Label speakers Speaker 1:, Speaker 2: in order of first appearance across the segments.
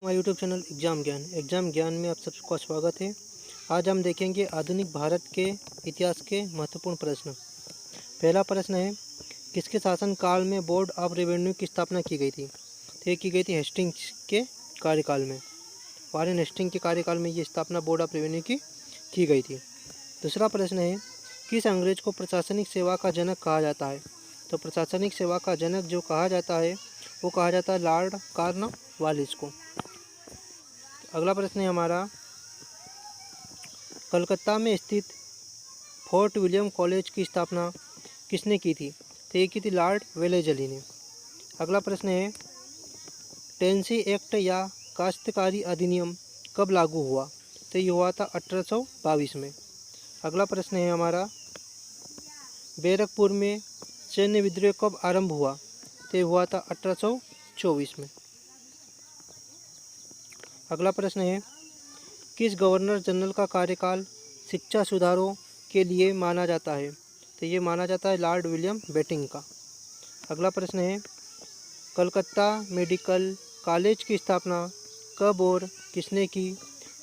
Speaker 1: हमारे YouTube channel exam ज्ञान में आप सबका स्वागत है। आज हम देखेंगे आधुनिक भारत के इतिहास के महत्वपूर्ण प्रश्न। पहला प्रश्न है, किसके शासनकाल में बोर्ड ऑफ रेवेन्यू की स्थापना की गई थी? तो ये की गई थी हेस्टिंग्स के कार्यकाल में। वारेन हेस्टिंग के कार्यकाल में ये स्थापना बोर्ड ऑफ रेवेन्यू की गई थी। दूसरा प्रश्न है, किस अंग्रेज को प्रशासनिक सेवा का जनक कहा जाता है? तो प्रशासनिक सेवा का जनक जो कहा जाता है वो कहा जाता है लॉर्ड कॉर्नवालिस को। अगला प्रश्न है हमारा, कलकत्ता में स्थित फोर्ट विलियम कॉलेज की स्थापना किसने की थी? तो ये की थी लॉर्ड वेलेजली ने। अगला प्रश्न है, टेनेसी एक्ट या काश्तकारी अधिनियम कब लागू हुआ? तो ये हुआ था 1822 में। अगला प्रश्न है हमारा, बैरकपुर में सैन्य विद्रोह कब आरंभ हुआ? तो ये हुआ था 1824 में। अगला प्रश्न है, किस गवर्नर जनरल का कार्यकाल शिक्षा सुधारों के लिए माना जाता है? तो ये माना जाता है लॉर्ड विलियम बेंटिंक का। अगला प्रश्न है, कलकत्ता मेडिकल कॉलेज की स्थापना कब और किसने की?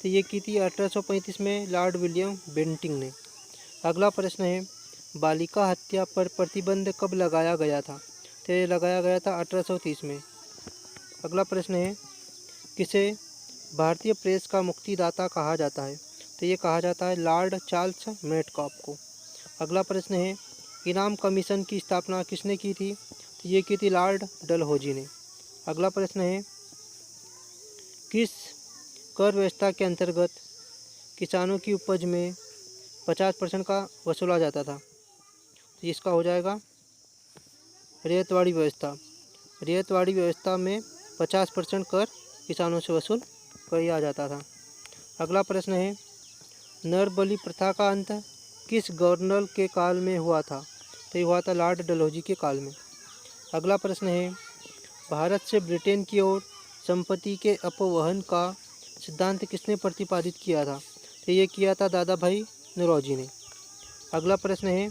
Speaker 1: तो ये की थी 1835 में लॉर्ड विलियम बेंटिंक ने। अगला प्रश्न है, बालिका हत्या पर प्रतिबंध कब लगाया गया था? तो ये लगाया गया था 1830 में। अगला प्रश्न है, किसे भारतीय प्रेस का मुक्तिदाता कहा जाता है? तो ये कहा जाता है लॉर्ड चार्ल्स मेटकॉफ को। अगला प्रश्न है, इनाम कमीशन की स्थापना किसने की थी? तो ये की थी लॉर्ड डलहौजी ने। अगला प्रश्न है, किस कर व्यवस्था के अंतर्गत किसानों की उपज में 50% का वसूला जाता था? तो इसका हो जाएगा रियायतवाड़ी व्यवस्था। रियायतवाड़ी व्यवस्था में 50% कर किसानों से वसूल किया जाता था। अगला प्रश्न है, नर बलि प्रथा का अंत किस गवर्नर के काल में हुआ था? तो ये हुआ था लॉर्ड डलहौजी के काल में। अगला प्रश्न है, भारत से ब्रिटेन की ओर संपत्ति के अपवहन का सिद्धांत किसने प्रतिपादित किया था? तो ये किया था दादा भाई नौरोजी ने। अगला प्रश्न है,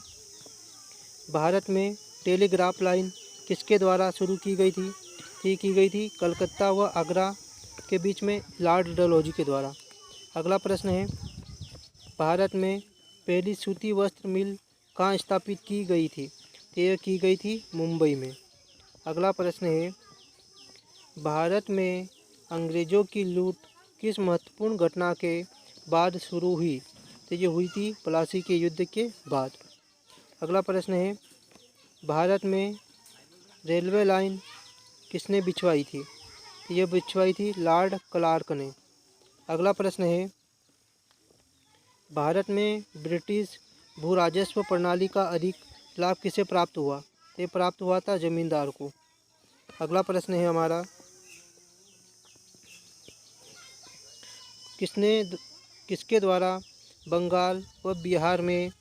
Speaker 1: भारत में टेलीग्राफ लाइन किसके द्वारा शुरू की गई थी? तो ये की गई थी कलकत्ता व आगरा के बीच में लॉर्ड डलहौजी के द्वारा। अगला प्रश्न है, भारत में पहली सूती वस्त्र मिल कहाँ स्थापित की गई थी? तो यह की गई थी मुंबई में। अगला प्रश्न है, भारत में अंग्रेज़ों की लूट किस महत्वपूर्ण घटना के बाद शुरू हुई? तो ये हुई थी प्लासी के युद्ध के बाद। अगला प्रश्न है, भारत में रेलवे लाइन किसने बिछवाई थी? तो ये बिछवाई थी लॉर्ड क्लार्क ने। अगला प्रश्न है, भारत में ब्रिटिश भू राजस्व प्रणाली का अधिक लाभ किसे प्राप्त हुआ? तो ये प्राप्त हुआ था जमींदार को। अगला प्रश्न है हमारा, किसके द्वारा बंगाल व बिहार में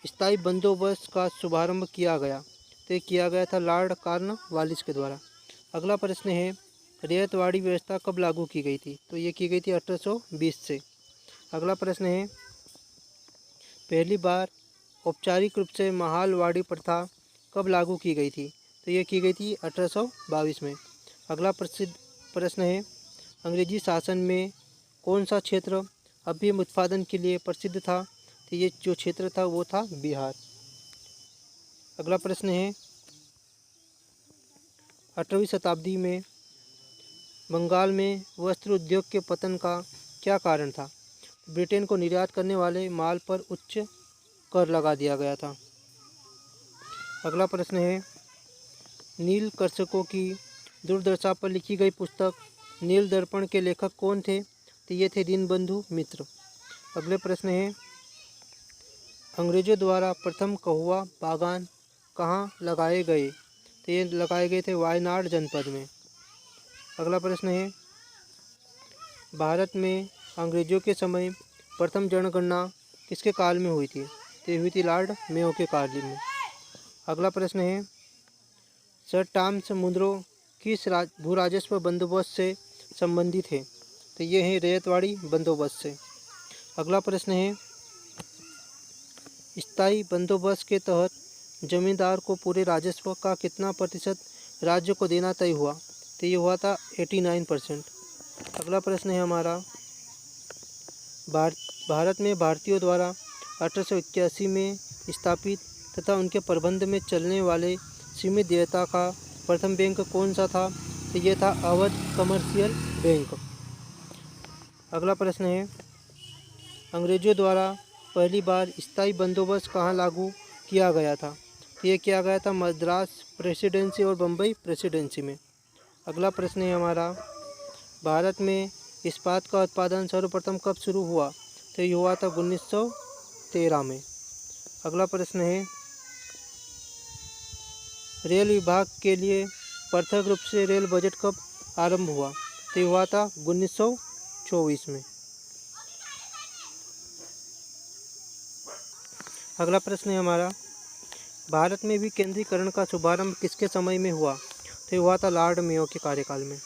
Speaker 1: स्थायी बंदोबस्त का शुभारंभ किया गया? तो किया गया था लॉर्ड कॉर्नवालिस के द्वारा। अगला प्रश्न है, रियायतवाड़ी व्यवस्था कब लागू की गई थी? तो ये की गई थी 1820 से। अगला प्रश्न है, पहली बार औपचारिक रूप से महालवाड़ी प्रथा कब लागू की गई थी? तो ये की गई थी 1822 में। अगला प्रश्न है, अंग्रेजी शासन में कौन सा क्षेत्र अफीम उत्पादन के लिए प्रसिद्ध था? तो ये जो क्षेत्र था वो था बिहार। अगला प्रश्न है, 18वीं शताब्दी में बंगाल में वस्त्र उद्योग के पतन का क्या कारण था? ब्रिटेन को निर्यात करने वाले माल पर उच्च कर लगा दिया गया था। अगला प्रश्न है, नील कर्षकों की दुर्दशा पर लिखी गई पुस्तक नील दर्पण के लेखक कौन थे? तो ये थे दीनबंधु मित्र। अगले प्रश्न है, अंग्रेजों द्वारा प्रथम कहुआ बागान कहाँ लगाए गए? तो ये लगाए गए थे वायनाड जनपद में। अगला प्रश्न है, भारत में अंग्रेजों के समय प्रथम जनगणना किसके काल में हुई थी? तो हुई थी लॉर्ड मेयो के काल में। अगला प्रश्न है, सर टॉमस मुनरो किस भू राजस्व बंदोबस्त से संबंधित है? तो ये है रैयतवाड़ी बंदोबस्त से। अगला प्रश्न है, स्थायी बंदोबस्त के तहत जमींदार को पूरे राजस्व का कितना प्रतिशत राज्य को देना तय हुआ? तो ये हुआ था 89%। अगला प्रश्न है हमारा, भारत में भारतीयों द्वारा 1881 में स्थापित तथा उनके प्रबंध में चलने वाले सीमित देयता का प्रथम बैंक कौन सा था? तो ये था अवध कमर्शियल बैंक। अगला प्रश्न है, अंग्रेजों द्वारा पहली बार स्थायी बंदोबस्त कहाँ लागू किया गया था? तो ये किया गया था मद्रास प्रेसिडेंसी और बम्बई प्रेसिडेंसी में। अगला प्रश्न है हमारा, भारत में इस्पात का उत्पादन सर्वप्रथम कब शुरू हुआ? तो ये हुआ था 1913 में। अगला प्रश्न है, रेल विभाग के लिए पृथक रूप से रेल बजट कब आरंभ हुआ? तो ये हुआ था 1924 में। अगला प्रश्न है हमारा, भारत में भी केंद्रीकरण का शुभारंभ किसके समय में हुआ? तो ये हुआ था लॉर्ड मेयो के कार्यकाल में।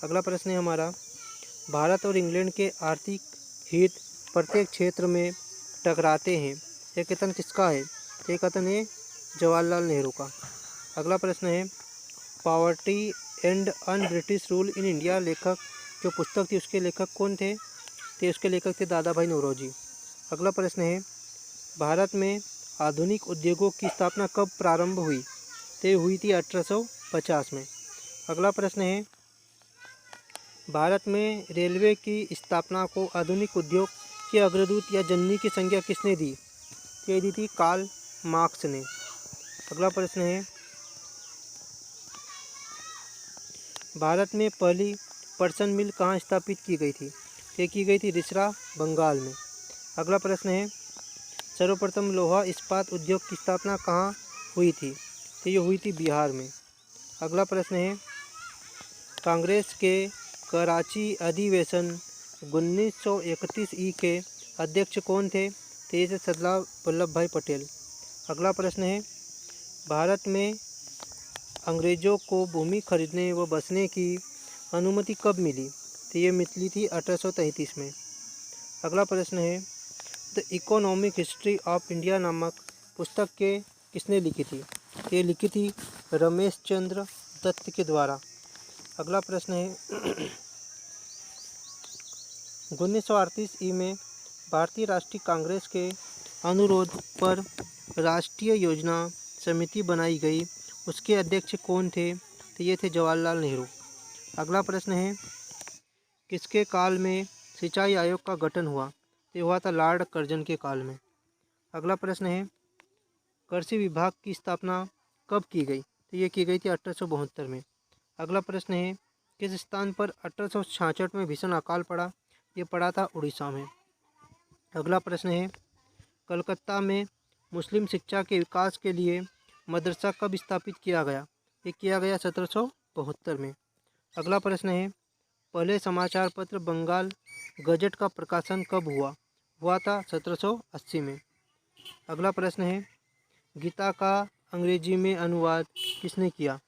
Speaker 1: अगला प्रश्न है हमारा, भारत और इंग्लैंड के आर्थिक हित प्रत्येक क्षेत्र में टकराते हैं, यह कथन किसका है? ये कथन है जवाहरलाल नेहरू का। अगला प्रश्न है, poverty and un British rule in India लेखक जो पुस्तक थी उसके लेखक कौन थे? तो उसके लेखक थे दादा भाई नौरोजी। अगला प्रश्न है, भारत में आधुनिक उद्योगों की स्थापना कब प्रारंभ हुई? तो ये हुई थी 1850 में। अगला प्रश्न है, भारत में रेलवे की स्थापना को आधुनिक उद्योग के अग्रदूत या जननी की संज्ञा किसने दी? तो ये दी थी कार्ल मार्क्स ने। अगला प्रश्न है, भारत में पहली पर्सन मिल कहाँ स्थापित की गई थी? ये की गई थी रिसरा, बंगाल में। अगला प्रश्न है, सर्वप्रथम लोहा इस्पात उद्योग की स्थापना कहाँ हुई थी? तो ये हुई थी बिहार में। अगला प्रश्न है, कांग्रेस के कराची अधिवेशन 1931 ई के अध्यक्ष कौन थे? तो ये थे सरदार वल्लभ भाई पटेल। अगला प्रश्न है, भारत में अंग्रेज़ों को भूमि खरीदने व बसने की अनुमति कब मिली? तो ये मिली थी 1833 में। अगला प्रश्न है, the economic history of India नामक पुस्तक के किसने लिखी थी? ये लिखी थी रमेश चंद्र दत्त के द्वारा। अगला प्रश्न है, 1938 ई में भारतीय राष्ट्रीय कांग्रेस के अनुरोध पर राष्ट्रीय योजना समिति बनाई गई, उसके अध्यक्ष कौन थे? तो ये थे जवाहरलाल नेहरू। अगला प्रश्न है, किसके काल में सिंचाई आयोग का गठन हुआ? तो हुआ था लॉर्ड कर्जन के काल में। अगला प्रश्न है, कृषि विभाग की स्थापना कब की गई? तो ये की गई थी 1872 में। अगला प्रश्न है, किस स्थान पर 1866 में भीषण अकाल पड़ा? ये पड़ा था उड़ीसा में। अगला प्रश्न है, कलकत्ता में मुस्लिम शिक्षा के विकास के लिए मदरसा कब स्थापित किया गया? ये किया गया 1772 में। अगला प्रश्न है, पहले समाचार पत्र बंगाल गजट का प्रकाशन कब हुआ? हुआ था 1780 में। अगला प्रश्न है, गीता का अंग्रेजी में अनुवाद किसने किया?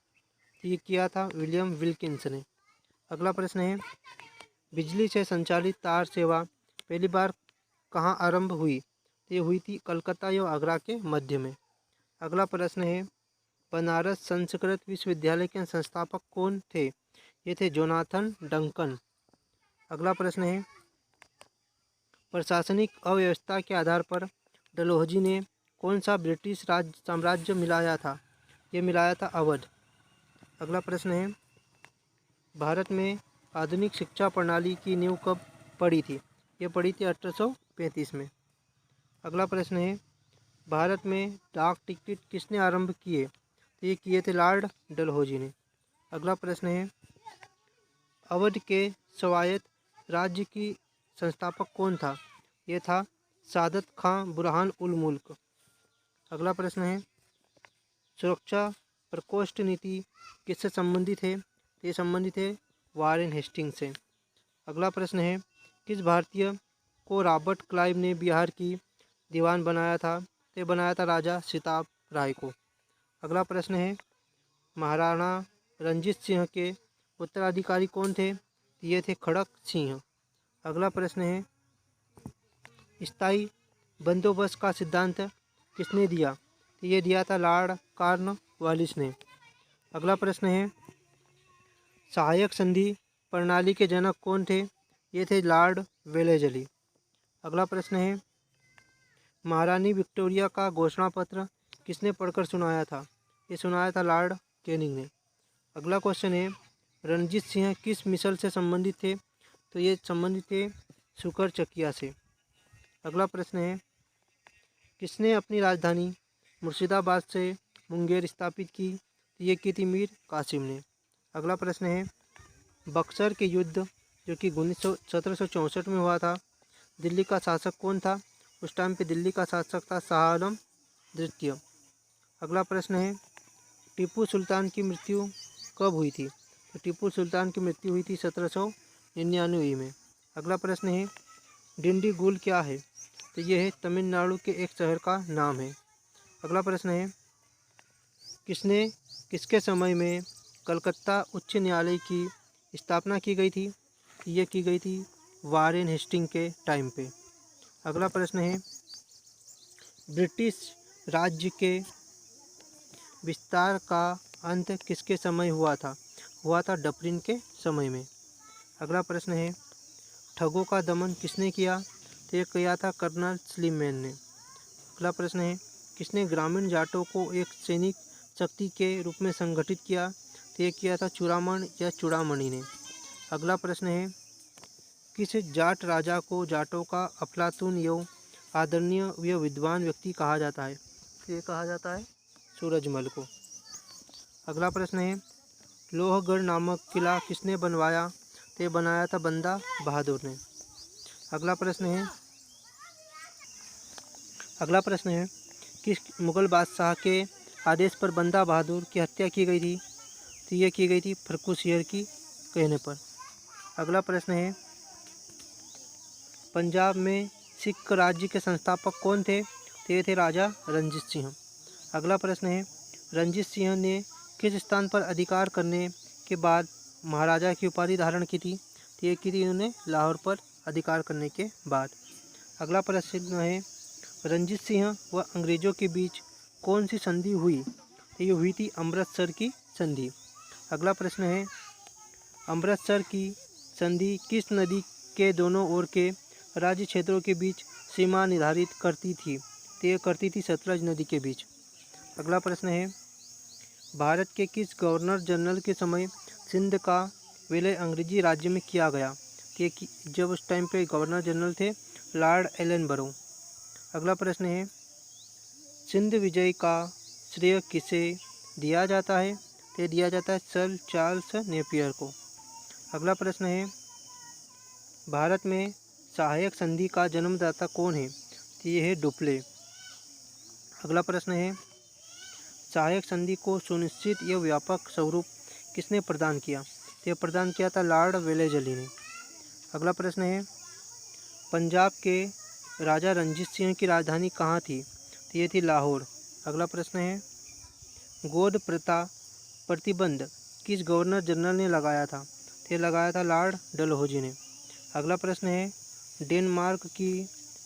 Speaker 1: ये किया था विलियम विल्किंस ने। अगला प्रश्न है, बिजली से संचालित तार सेवा पहली बार कहाँ आरंभ हुई? ये हुई थी कलकत्ता एवं आगरा के मध्य में। अगला प्रश्न है, बनारस संस्कृत विश्वविद्यालय के संस्थापक कौन थे? ये थे जोनाथन डंकन। अगला प्रश्न है, प्रशासनिक अव्यवस्था के आधार पर डलहौजी ने कौन सा ब्रिटिश राज साम्राज्य मिलाया था? ये मिलाया था अवध। अगला प्रश्न है, भारत में आधुनिक शिक्षा प्रणाली की नींव कब पड़ी थी? ये पड़ी थी 1835 में। अगला प्रश्न है, भारत में डाक टिकट किसने आरंभ किए? तो ये किए थे लॉर्ड डलहौजी ने। अगला प्रश्न है, अवध के स्वायत्त राज्य की संस्थापक कौन था? ये था सादत खां बुरहान उल मुल्क। अगला प्रश्न है, सुरक्षा प्रकोष्ठ नीति किससे संबंधित है? ये संबंधित है वारेन हेस्टिंग्स से। अगला प्रश्न है, किस भारतीय को रॉबर्ट क्लाइव ने बिहार की दीवान बनाया था? तो बनाया था राजा सिताब राय को। अगला प्रश्न है, महाराणा रंजीत सिंह के उत्तराधिकारी कौन थे? ये थे खड़क सिंह। अगला प्रश्न है, स्थायी बंदोबस्त का सिद्धांत किसने दिया? तो ये दिया था लॉर्ड कॉर्नवालिस ने। अगला प्रश्न है, सहायक संधि प्रणाली के जनक कौन थे? ये थे लॉर्ड वेलेजली। अगला प्रश्न है, महारानी विक्टोरिया का घोषणा पत्र किसने पढ़कर सुनाया था? ये सुनाया था लॉर्ड कैनिंग ने। अगला क्वेश्चन है, रणजीत सिंह किस मिसल से संबंधित थे? तो ये संबंधित थे शुकर चकिया से। अगला प्रश्न है, किसने अपनी राजधानी मुर्शिदाबाद से मुंगेर स्थापित की? तो ये की थी मीर कासिम ने। अगला प्रश्न है, बक्सर के युद्ध जो कि 1764 में हुआ था, दिल्ली का शासक कौन था? उस टाइम पे दिल्ली का शासक था शाह आलम द्वितीय। अगला प्रश्न है, टीपू सुल्तान की मृत्यु कब हुई थी? तो टीपू सुल्तान की मृत्यु हुई थी 1799 में। अगला प्रश्न है, डिंडीगुल क्या है? तो ये है तमिलनाडु के एक शहर का नाम है। अगला प्रश्न है, किसके समय में कलकत्ता उच्च न्यायालय की स्थापना की गई थी? ये की गई थी वारेन हेस्टिंग के टाइम पे। अगला प्रश्न है, ब्रिटिश राज्य के विस्तार का अंत किसके समय हुआ था? हुआ था डफरिन के समय में। अगला प्रश्न है, ठगों का दमन किसने किया? तो ये किया था कर्नल स्लीमैन ने। अगला प्रश्न है, किसने ग्रामीण जाटों को एक सैनिक शक्ति के रूप में संगठित किया? तो ये किया था चूड़ामण या चूड़ामणि ने। अगला प्रश्न है, किस जाट राजा को जाटों का अफलातून एवं आदरणीय व विद्वान व्यक्ति कहा जाता है? तो ये कहा जाता है सूरजमल को। अगला प्रश्न है, लोहगढ़ नामक किला किसने बनवाया? तो ये बनाया था बंदा बहादुर ने। अगला प्रश्न है, किस मुग़ल बादशाह के आदेश पर बंदा बहादुर की हत्या की गई थी? तो ये की गई थी फर्रुखसिंह की कहने पर। अगला प्रश्न है, पंजाब में सिख राज्य के संस्थापक कौन थे? तो ये थे राजा रणजीत सिंह। अगला प्रश्न है, रणजीत सिंह ने किस स्थान पर अधिकार करने के बाद महाराजा की उपाधि धारण की थी? तो ये की थी उन्होंने लाहौर पर अधिकार करने के बाद। अगला प्रश्न है, रणजीत सिंह व अंग्रेज़ों के बीच कौन सी संधि हुई? तो ये हुई थी अमृतसर की संधि। अगला प्रश्न है, अमृतसर की संधि किस नदी के दोनों ओर के राज्य क्षेत्रों के बीच सीमा निर्धारित करती थी? तो ये करती थी सतलज नदी के बीच। अगला प्रश्न है, भारत के किस गवर्नर जनरल के समय सिंध का विलय अंग्रेजी राज्य में किया गया? तो ये जब उस टाइम पे गवर्नर जनरल थे लॉर्ड एलनबरो। अगला प्रश्न है, सिंध विजय का श्रेय किसे दिया जाता है? तो दिया जाता है सर चार्ल्स नेपियर को। अगला प्रश्न है, भारत में सहायक संधि का जन्मदाता कौन है? तो ये है डुप्ले। अगला प्रश्न है, सहायक संधि को सुनिश्चित या व्यापक स्वरूप किसने प्रदान किया? तो यह प्रदान किया था लॉर्ड वेलेजली ने। अगला प्रश्न है, पंजाब के राजा रणजीत सिंह की राजधानी कहाँ थी? तो ये थी लाहौर। अगला प्रश्न है, गोद प्रथा प्रतिबंध किस गवर्नर जनरल ने लगाया था? तो ये लगाया था लॉर्ड डलहौजी ने। अगला प्रश्न है, डेनमार्क की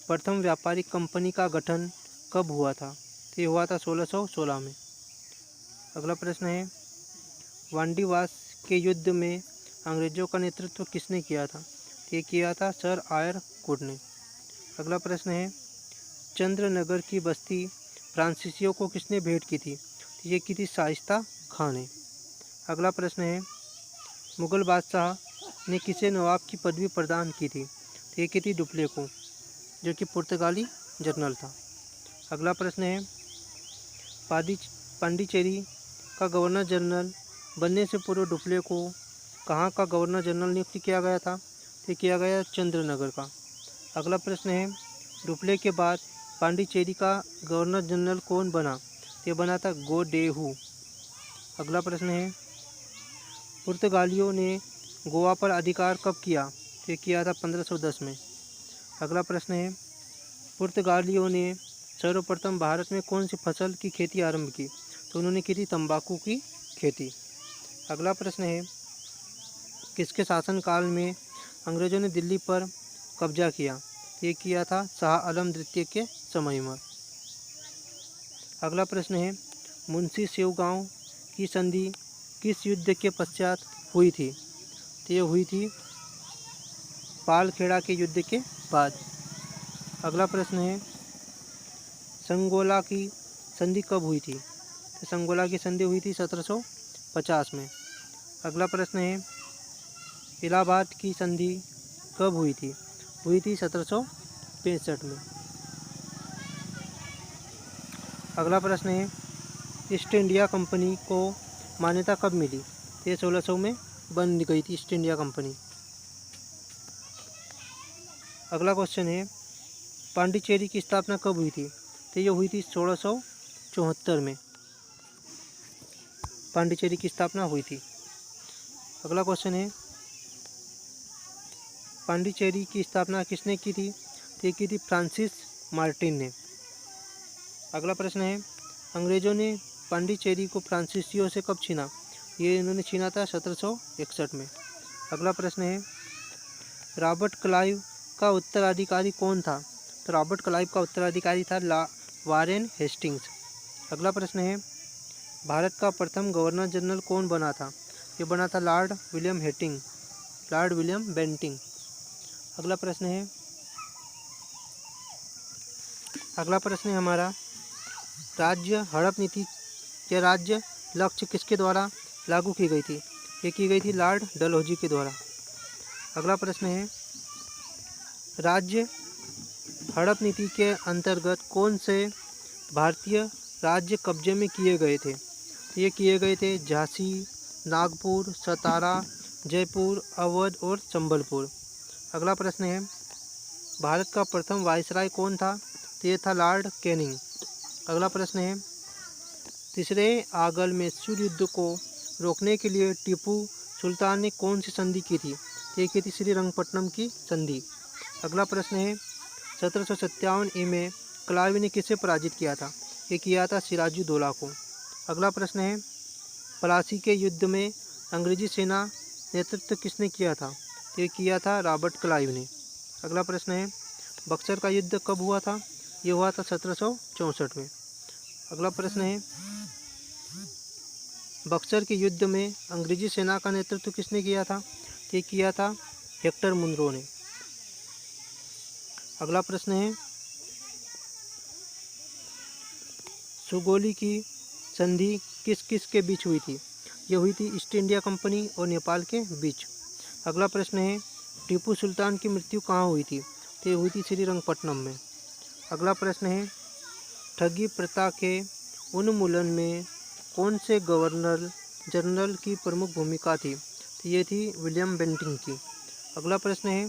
Speaker 1: प्रथम व्यापारिक कंपनी का गठन कब हुआ था? तो ये हुआ था 1616 में। अगला प्रश्न है, वांडीवास के युद्ध में अंग्रेज़ों का नेतृत्व किसने किया था? तो ये किया था सर आयर कुड ने। अगला प्रश्न है, चंद्रनगर की बस्ती फ्रांसीसियों को किसने भेंट की थी? तो ये की थी शाइस्ता खां ने। अगला प्रश्न है, मुग़ल बादशाह ने किसे नवाब की पदवी प्रदान की थी? तो ये की थी डुप्ले को, जो कि पुर्तगाली जनरल था। अगला प्रश्न है, पांडिचेरी का गवर्नर जनरल बनने से पूर्व डुप्ले को कहाँ का गवर्नर जनरल नियुक्त किया गया था? तो किया गया चंद्रनगर का। अगला प्रश्न है, डुप्ले के बाद पांडिचेरी का गवर्नर जनरल कौन बना? तो ये बना था गोडेहू। अगला प्रश्न है, पुर्तगालियों ने गोवा पर अधिकार कब किया? तो ये किया था 1510 में। अगला प्रश्न है, पुर्तगालियों ने सर्वप्रथम भारत में कौन सी फसल की खेती आरंभ की? तो उन्होंने की थी तंबाकू की खेती। अगला प्रश्न है, किसके शासनकाल में अंग्रेज़ों ने दिल्ली पर कब्जा किया? तो ये किया था शाह आलम द्वितीय के समय में। अगला प्रश्न है, मुंशी सेवगांव की संधि किस युद्ध के पश्चात हुई थी? तो ये हुई थी पालखेड़ा के युद्ध के बाद। अगला प्रश्न है संगोला की संधि कब हुई थी? तो संगोला की संधि हुई थी 1750 में। अगला प्रश्न है इलाहाबाद की संधि कब हुई थी? हुई थी 1765 में। अगला प्रश्न है ईस्ट इंडिया कंपनी को मान्यता कब मिली? तो ये 1600 में बन गई थी ईस्ट इंडिया कंपनी। अगला क्वेश्चन है पांडिचेरी की स्थापना कब हुई थी? तो ये हुई थी 1674 में पांडिचेरी की स्थापना हुई थी। अगला क्वेश्चन है पांडिचेरी की स्थापना किसने की थी? तो ये की थी फ्रांसिस मार्टिन ने। अगला प्रश्न है अंग्रेज़ों ने पांडिचेरी को फ्रांसीसियों से कब छीना? ये इन्होंने छीना था 1761 में। अगला प्रश्न है रॉबर्ट क्लाइव का उत्तराधिकारी कौन था? तो रॉबर्ट क्लाइव का उत्तराधिकारी था वारेन हेस्टिंग्स। अगला प्रश्न है भारत का प्रथम गवर्नर जनरल कौन बना था? ये बना था लॉर्ड विलियम बेंटिंग। अगला प्रश्न है हमारा राज्य हड़प नीति या राज्य लक्ष्य किसके द्वारा लागू की गई थी? ये की गई थी लॉर्ड डलहौजी के द्वारा। अगला प्रश्न है राज्य हड़प नीति के अंतर्गत कौन से भारतीय राज्य कब्जे में किए गए थे? ये किए गए थे झांसी, नागपुर, सतारा, जयपुर, अवध और संबलपुर। अगला प्रश्न है भारत का प्रथम वायसराय कौन था? तो ये था लॉर्ड कैनिंग। अगला प्रश्न है तीसरे आगल मैसूर युद्ध को रोकने के लिए टीपू सुल्तान ने कौन सी संधि की थी? तो ये की थी श्रीरंगपट्टनम की संधि। अगला प्रश्न है 1757 ई में क्लाइव ने किसे पराजित किया था? ये किया था सिराजुद्दौला को। अगला प्रश्न है प्लासी के युद्ध में अंग्रेजी सेना नेतृत्व किसने किया था? तो ये किया था रॉबर्ट क्लाइव ने। अगला प्रश्न है बक्सर का युद्ध कब हुआ था? ये हुआ था 1764 में। अगला प्रश्न है बक्सर के युद्ध में अंग्रेजी सेना का नेतृत्व किसने किया था? तो ये किया था हेक्टर मुनरो ने। अगला प्रश्न है सुगोली की संधि किस किस के बीच हुई थी? ये हुई थी ईस्ट इंडिया कंपनी और नेपाल के बीच। अगला प्रश्न है टीपू सुल्तान की मृत्यु कहाँ हुई थी? तो ये हुई थी श्रीरंगपट्टनम में। अगला प्रश्न है ठगी प्रथा के उन्मूलन में कौन से गवर्नर जनरल की प्रमुख भूमिका थी? तो ये थी विलियम बेंटिंग की। अगला प्रश्न है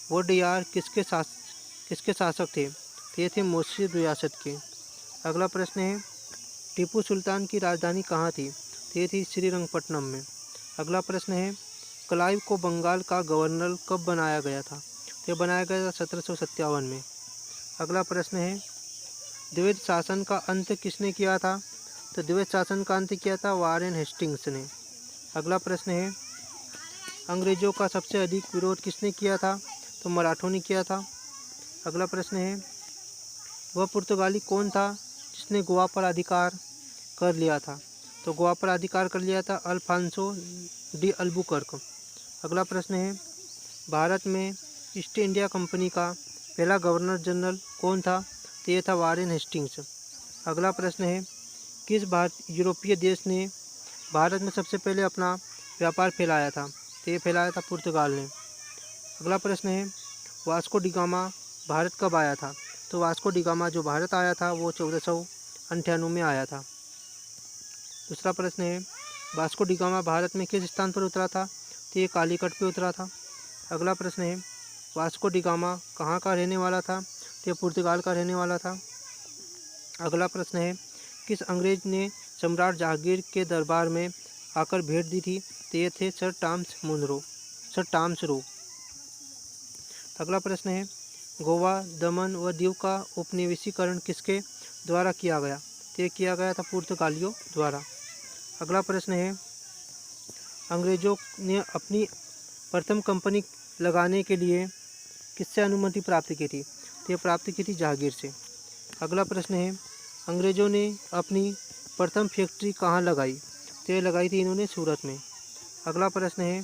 Speaker 1: वोडेयार किसके शासक थे? तो ये थे मोर्शी रियासत के। अगला प्रश्न है टीपू सुल्तान की राजधानी कहाँ थी? तो ये थी श्रीरंगपट्टनम में। अगला प्रश्न है क्लाइव को बंगाल का गवर्नर कब बनाया गया था? तो ये बनाया गया था 1757 में। अगला प्रश्न है द्विज शासन का अंत किसने किया था? तो द्विज शासन का अंत किया था वारेन हेस्टिंग्स ने। अगला प्रश्न है अंग्रेज़ों का सबसे अधिक विरोध किसने किया था? तो मराठों ने किया था। अगला प्रश्न है वह पुर्तगाली कौन था जिसने गोवा पर अधिकार कर लिया था? तो गोवा पर अधिकार कर लिया था अल्फांसो डी अल्बुकर्क। अगला प्रश्न है भारत में ईस्ट इंडिया कंपनी का पहला गवर्नर जनरल कौन था? तो ये था वारेन हेस्टिंग्स। अगला प्रश्न है किस यूरोपीय देश ने भारत में सबसे पहले अपना व्यापार फैलाया था? तो ये फैलाया था पुर्तगाल ने। अगला प्रश्न है वास्को डी गामा भारत कब आया था? तो वास्को डी गामा जो भारत आया था वो 1498 में आया था। दूसरा प्रश्न है वास्को डी गामा भारत में किस स्थान पर उतरा था? तो ये कालीकट पे उतरा था। अगला प्रश्न है वास्को डी गामा कहाँ का रहने वाला था? तो ये पुर्तगाल का रहने वाला था। अगला प्रश्न है किस अंग्रेज ने सम्राट जहांगीर के दरबार में आकर भेंट दी थी? तो ये थे सर टॉमस रो। अगला प्रश्न है गोवा, दमन व दीव का उपनिवेशीकरण किसके द्वारा किया गया? तो ये किया गया था पुर्तगालियों द्वारा। अगला प्रश्न है अंग्रेज़ों ने अपनी प्रथम कंपनी लगाने के लिए किससे अनुमति प्राप्त की थी? तो ये प्राप्त की थी जहांगीर से। अगला प्रश्न है अंग्रेज़ों ने अपनी प्रथम फैक्ट्री कहाँ लगाई? तो ये लगाई थी इन्होंने सूरत में। अगला प्रश्न है,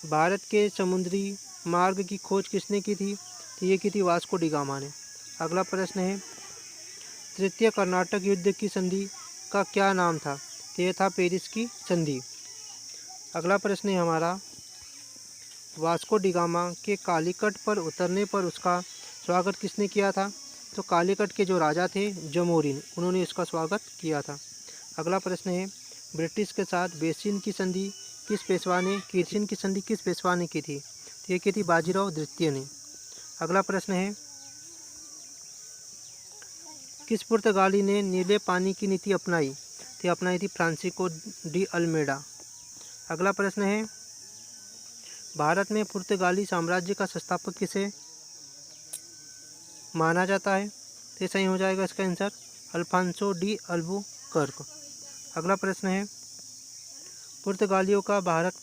Speaker 1: भारत के समुद्री मार्ग की खोज किसने की थी? तो ये की थी वास्को डी गामा ने। अगला प्रश्न है, तृतीय कर्नाटक युद्ध की संधि का क्या नाम था? तो ये था पेरिस की संधि। अगला प्रश्न है हमारा, वास्को डी गामा के कालीकट पर उतरने पर उसका स्वागत किसने किया था? तो कालीकट के जो राजा थे जमोरिन, उन्होंने इसका स्वागत किया था। अगला प्रश्न है, ब्रिटिश के साथ बेसिन की संधि किस पेशवा ने, किर्सिन की संधि किस पेशवा ने की थी? तो ये की थी बाजीराव द्वितीय ने। अगला प्रश्न है, किस पुर्तगाली ने नीले पानी की नीति अपनाई? तो अपनाई थी फ्रांसिस्को डी अल्मेडा। अगला प्रश्न है, भारत में पुर्तगाली साम्राज्य का संस्थापक किसे माना जाता है? तो सही हो जाएगा इसका आंसर अल्फांसो डी अल्बुकर्क। अगला प्रश्न है, पुर्तगालियों का भारत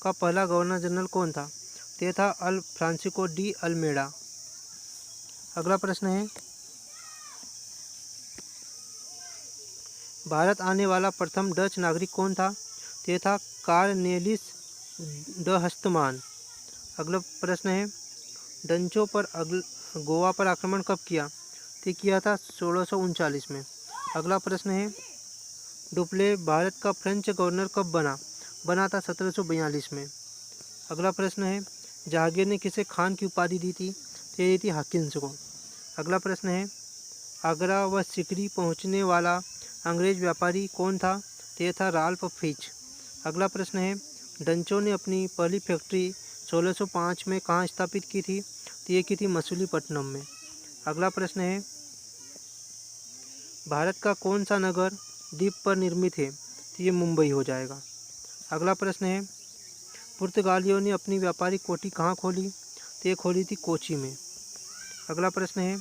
Speaker 1: का पहला गवर्नर जनरल कौन था? तो था अल फ्रांसिस्को डी अल्मेडा। अगला प्रश्न है, भारत आने वाला प्रथम डच नागरिक कौन था? तो था कार्नेलिस ड हस्तमान। अगला प्रश्न है, डंचों पर गोवा पर आक्रमण कब किया? तो किया था 1639 में। अगला प्रश्न है, डुप्ले भारत का फ्रेंच गवर्नर कब बना था 1742 में। अगला प्रश्न है, जहांगीर ने किसे खान की उपाधि दी थी? तो ये थी हॉकिंस को। अगला प्रश्न है, आगरा व सिकरी पहुंचने वाला अंग्रेज व्यापारी कौन था? तो था राल्फ फिच। अगला प्रश्न है, डंचों ने अपनी पहली फैक्ट्री 1605 में कहाँ स्थापित की थी? तो ये की थी मसूलीपट्टनम में। अगला प्रश्न है, भारत का कौन सा नगर द्वीप पर निर्मित है? तो ये मुंबई हो जाएगा। अगला प्रश्न है, पुर्तगालियों ने अपनी व्यापारिक कोठी कहाँ खोली? तो ये खोली थी कोची में। अगला प्रश्न है,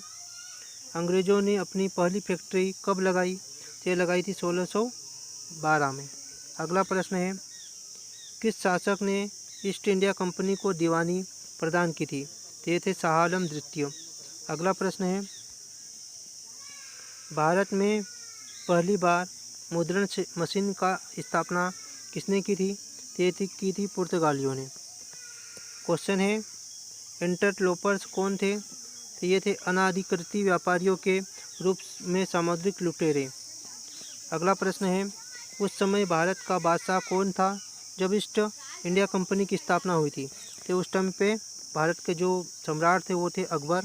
Speaker 1: अंग्रेजों ने अपनी पहली फैक्ट्री कब लगाई? तो ये लगाई थी 1612 में। अगला प्रश्न है, किस शासक ने ईस्ट इंडिया कंपनी को दीवानी प्रदान की थी? तो ये थे शाह आलम द्वितीय। अगला प्रश्न है, भारत में पहली बार मुद्रण मशीन का स्थापना किसने की थी? तो ये की थी पुर्तगालियों ने। क्वेश्चन है, इंटरलोपर्स कौन थे? तो ये थे अनाधिकृत व्यापारियों के रूप में सामुद्रिक लुटेरे। अगला प्रश्न है, उस समय भारत का बादशाह कौन था जब ईस्ट इंडिया कंपनी की स्थापना हुई थी? तो उस टाइम पे भारत के जो सम्राट थे वो थे अकबर।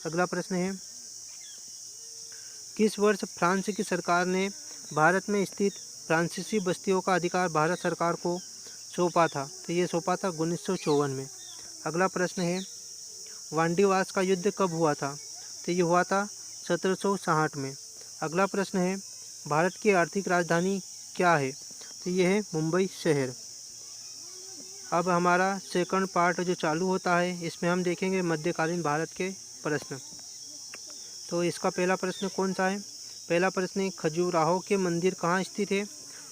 Speaker 1: अगला प्रश्न है, किस वर्ष फ्रांस की सरकार ने भारत में स्थित फ्रांसीसी बस्तियों का अधिकार भारत सरकार को सौंपा था? तो ये सौंपा था 1954 में। अगला प्रश्न है, वांडीवास का युद्ध कब हुआ था? तो ये हुआ था 1760 में। अगला प्रश्न है, भारत की आर्थिक राजधानी क्या है? तो ये है मुंबई शहर। अब हमारा सेकंड पार्ट जो चालू होता है, इसमें हम देखेंगे मध्यकालीन भारत के प्रश्न। तो इसका पहला प्रश्न कौन सा है? पहला प्रश्न है, खजुराहो के मंदिर कहाँ स्थित है?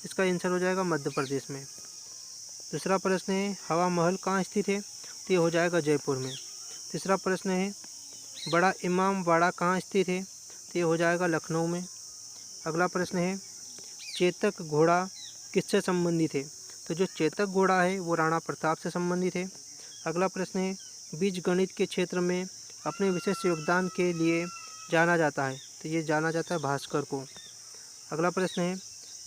Speaker 1: इसका आंसर हो जाएगा मध्य प्रदेश में। दूसरा प्रश्न है, हवा महल कहाँ स्थित है? तो ये हो जाएगा जयपुर में। तीसरा प्रश्न है, बड़ा इमाम बाड़ा कहाँ स्थित है? तो ये हो जाएगा लखनऊ में। अगला प्रश्न है, चेतक घोड़ा किससे संबंधित है? तो जो चेतक घोड़ा है वो राणा प्रताप से संबंधित है। अगला प्रश्न है, बीज गणित के क्षेत्र में अपने विशेष योगदान के लिए जाना जाता है? तो ये जाना जाता है भास्कर को। अगला प्रश्न है,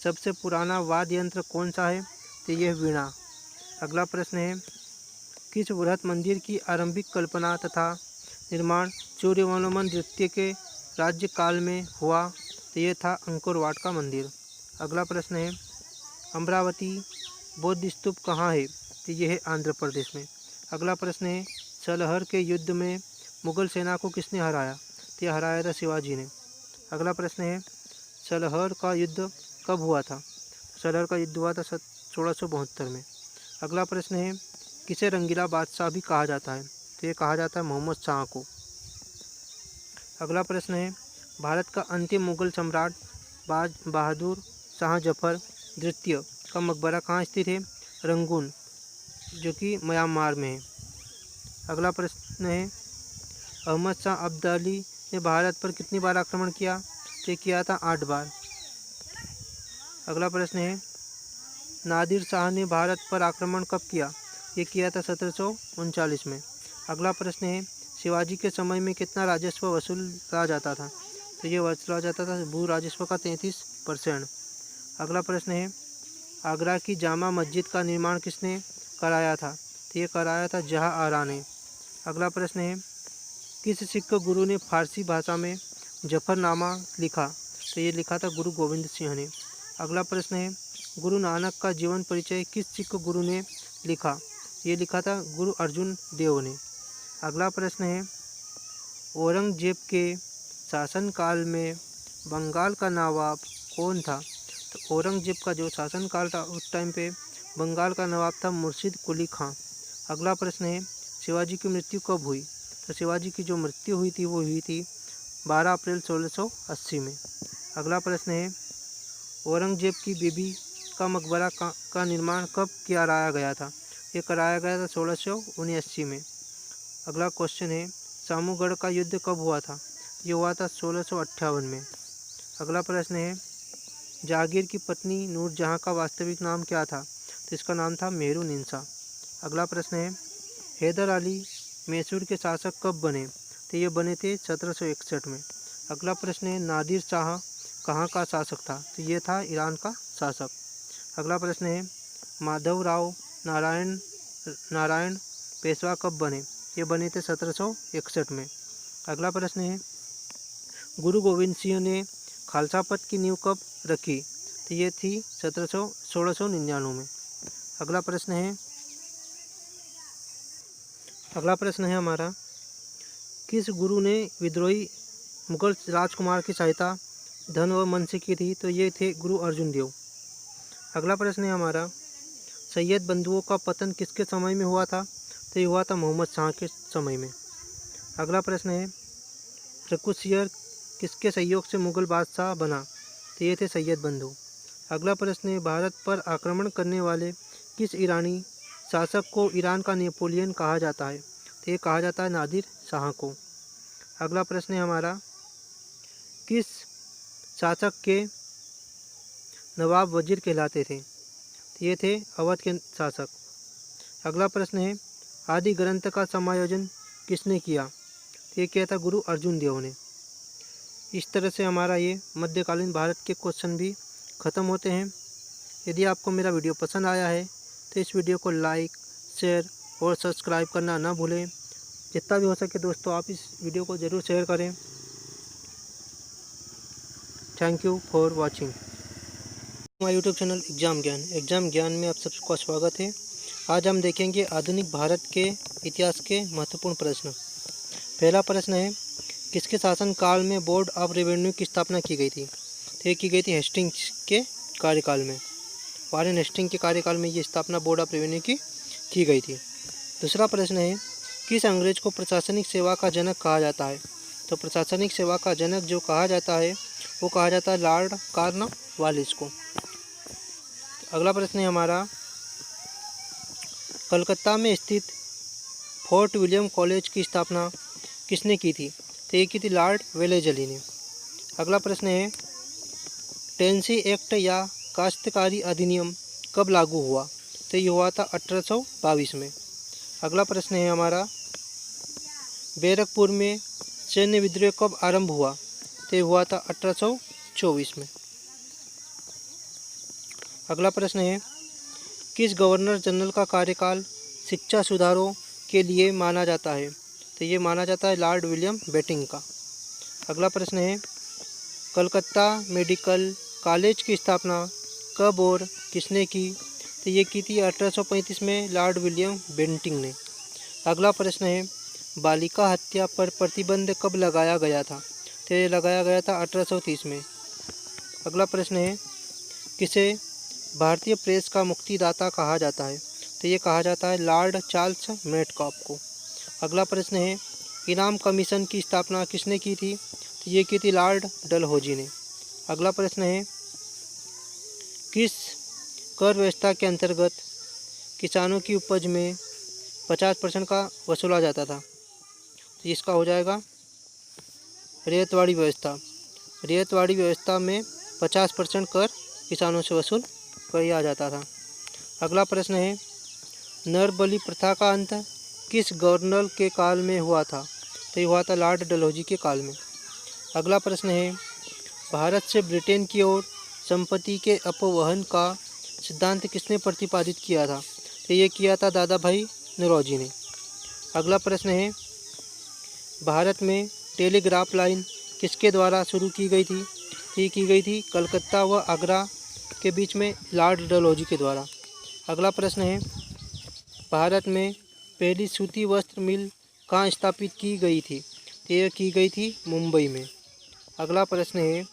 Speaker 1: सबसे पुराना वाद्य यंत्र कौन सा है? तो ये वीणा। अगला प्रश्न है, किस बृहत मंदिर की आरंभिक कल्पना तथा निर्माण सूर्यवनमन द्वितीय के राज्य काल में हुआ? तो ये था अंकोर वाट का मंदिर। अगला प्रश्न है, अमरावती बौद्ध स्तूप कहाँ है? तो ये है आंध्र प्रदेश में। अगला प्रश्न है, सलहर के युद्ध में मुगल सेना को किसने हराया? तो हराया था शिवाजी ने। अगला प्रश्न है, सलहर का युद्ध कब हुआ था? सलहर का युद्ध हुआ था 1672 में। अगला प्रश्न है, किसे रंगीला बादशाह भी कहा जाता है? तो ये कहा जाता है मोहम्मद शाह को। अगला प्रश्न है, भारत का अंतिम मुगल सम्राट बहादुर शाह जफर द्वितीय का मकबरा कहाँ स्थित है? रंगून, जो कि म्यांमार में है। अगला प्रश्न है, अहमद शाह अब्दाली ने भारत पर कितनी बार आक्रमण किया? तो किया था 8 बार। अगला प्रश्न है, नादिर शाह ने भारत पर आक्रमण कब किया? ये किया था 1739 में। अगला प्रश्न है, शिवाजी के समय में कितना राजस्व वसूला जाता था? तो ये वसूला जाता था भू राजस्व का 33%। अगला प्रश्न है, आगरा की जामा मस्जिद का निर्माण किसने कराया था? तो ये कराया था जहाँ आरा ने। अगला प्रश्न है, किस सिख गुरु ने फारसी भाषा में जफरनामा लिखा? तो ये लिखा था गुरु गोविंद सिंह ने। अगला प्रश्न है, गुरु नानक का जीवन परिचय किस सिख गुरु ने लिखा? ये लिखा था गुरु अर्जुन देव ने। अगला प्रश्न है, औरंगजेब के शासनकाल में बंगाल का नवाब कौन था? तो औरंगजेब का जो शासनकाल था उस टाइम पे बंगाल का नवाब था मुर्शिद कुली खां। अगला प्रश्न है, शिवाजी की मृत्यु कब हुई? तो शिवाजी की जो मृत्यु हुई थी वो हुई थी 12 अप्रैल 1680 में। अगला प्रश्न है, औरंगजेब की बीबी का मकबरा का निर्माण कब कराया गया था? ये कराया गया था 1679 में। अगला क्वेश्चन है, सामूगढ़ का युद्ध कब हुआ था? ये हुआ था 1658 में। अगला प्रश्न है, जहांगीर की पत्नी नूरजहां का वास्तविक नाम क्या था? तो इसका नाम था मेहरुनिसा। अगला प्रश्न है, हैदर अली मैसूर के शासक कब बने? तो ये बने थे 1761 में। अगला प्रश्न है, नादिर शाह कहाँ का शासक था? तो ये था ईरान का शासक। अगला प्रश्न है, माधवराव नारायण पेशवा कब बने? ये बने थे 1761 में। अगला प्रश्न है, गुरु गोविंद सिंह ने खालसा पंथ की नींव कब रखी? तो ये थी 1699 में। अगला प्रश्न है हमारा, किस गुरु ने विद्रोही मुगल राजकुमार की सहायता धन व मन से की थी? तो ये थे गुरु अर्जुन देव। अगला प्रश्न है हमारा, सैयद बंधुओं का पतन किसके समय में हुआ था? तो ये हुआ था मोहम्मद शाह के समय में। अगला प्रश्न है, प्रकुशियर किसके सहयोग से मुगल बादशाह बना? तो ये थे सैयद बंधु। अगला प्रश्न है, भारत पर आक्रमण करने वाले किस ईरानी शासक को ईरान का नेपोलियन कहा जाता है? तो ये कहा जाता है नादिर शाह को। अगला प्रश्न है हमारा, किस शासक के नवाब वजीर कहलाते थे? तो ये थे अवध के शासक। अगला प्रश्न है, आदि ग्रंथ का समायोजन किसने किया? तो ये किया था गुरु अर्जुन देव ने। इस तरह से हमारा ये मध्यकालीन भारत के क्वेश्चन भी ख़त्म होते हैं। यदि आपको मेरा वीडियो पसंद आया है तो इस वीडियो को लाइक, शेयर और सब्सक्राइब करना ना भूलें। जितना भी हो सके दोस्तों आप इस वीडियो को ज़रूर शेयर करें। थैंक यू फॉर वॉचिंग हमारा यूट्यूब चैनल एग्ज़ाम ज्ञान में आप सबका स्वागत है। आज हम देखेंगे आधुनिक भारत के इतिहास के महत्वपूर्ण प्रश्न। पहला प्रश्न है, किसके शासनकाल में बोर्ड ऑफ रेवेन्यू की स्थापना की गई थी? तो ये की गई थी हेस्टिंग्स के कार्यकाल में। वारेन हेस्टिंग के कार्यकाल में ये स्थापना बोर्ड ऑफ रेवेन्यू की गई थी। दूसरा प्रश्न है, किस अंग्रेज को प्रशासनिक सेवा का जनक कहा जाता है? तो प्रशासनिक सेवा का जनक जो कहा जाता है वो कहा जाता है लॉर्ड कॉर्नवालिस को। अगला प्रश्न है हमारा, कलकत्ता में स्थित फोर्ट विलियम कॉलेज की स्थापना किसने की थी? तो ये की थी लॉर्ड वेलेजली ने। अगला प्रश्न है, टेनेसी एक्ट या काश्तकारी अधिनियम कब लागू हुआ? तो ये हुआ था 1822 में। अगला प्रश्न है हमारा, बैरकपुर में सैन्य विद्रोह कब आरंभ हुआ? तो ये हुआ था 1824 में। अगला प्रश्न है, किस गवर्नर जनरल का कार्यकाल शिक्षा सुधारों के लिए माना जाता है? तो ये माना जाता है लॉर्ड विलियम बेंटिंक का। अगला प्रश्न है, कलकत्ता मेडिकल कॉलेज की स्थापना कब और किसने की? तो ये की थी 1835 में लॉर्ड विलियम बेंटिंक ने। अगला प्रश्न है, बालिका हत्या पर प्रतिबंध कब लगाया गया था? तो ये लगाया गया था 1830 में। अगला प्रश्न है, किसे भारतीय प्रेस का मुक्तिदाता कहा जाता है? तो ये कहा जाता है लॉर्ड चार्ल्स मेटकॉफ को। अगला प्रश्न है, इनाम कमीशन की स्थापना किसने की थी? तो ये की थी लॉर्ड डलहौजी ने। अगला प्रश्न है, किस कर व्यवस्था के अंतर्गत किसानों की उपज में 50% का वसूला जाता था? तो इसका हो जाएगा रियायतवाड़ी व्यवस्था। रियायतवाड़ी व्यवस्था में 50% कर किसानों से वसूल किया जाता था। अगला प्रश्न है नर बलि प्रथा का अंत किस गवर्नर के काल में हुआ था? तो ये हुआ था लॉर्ड डलहौजी के काल में। अगला प्रश्न है भारत से ब्रिटेन की ओर संपत्ति के अपवहन का सिद्धांत किसने प्रतिपादित किया था? तो ये किया था दादा भाई नौरोजी ने। अगला प्रश्न है भारत में टेलीग्राफ लाइन किसके द्वारा शुरू की गई थी? तो ये की गई थी कलकत्ता व आगरा के बीच में लॉर्ड डलहौजी के द्वारा। अगला प्रश्न है भारत में पहली सूती वस्त्र मिल कहाँ स्थापित की गई थी? तो यह की गई थी मुंबई में। अगला प्रश्न है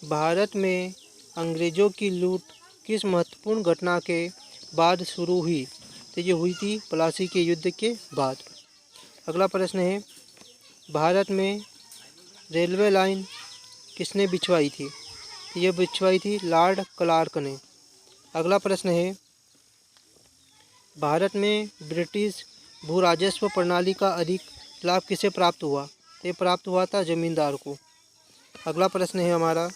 Speaker 1: भारत में अंग्रेज़ों की लूट किस महत्वपूर्ण घटना के बाद शुरू हुई? तो ये हुई थी प्लासी के युद्ध के बाद। अगला प्रश्न है भारत में रेलवे लाइन किसने बिछवाई थी? तो ये बिछवाई थी लॉर्ड क्लार्क ने। अगला प्रश्न है भारत में ब्रिटिश भू राजस्व प्रणाली का अधिक लाभ किसे प्राप्त हुआ? तो ये प्राप्त हुआ था जमींदार को। अगला प्रश्न है हमारा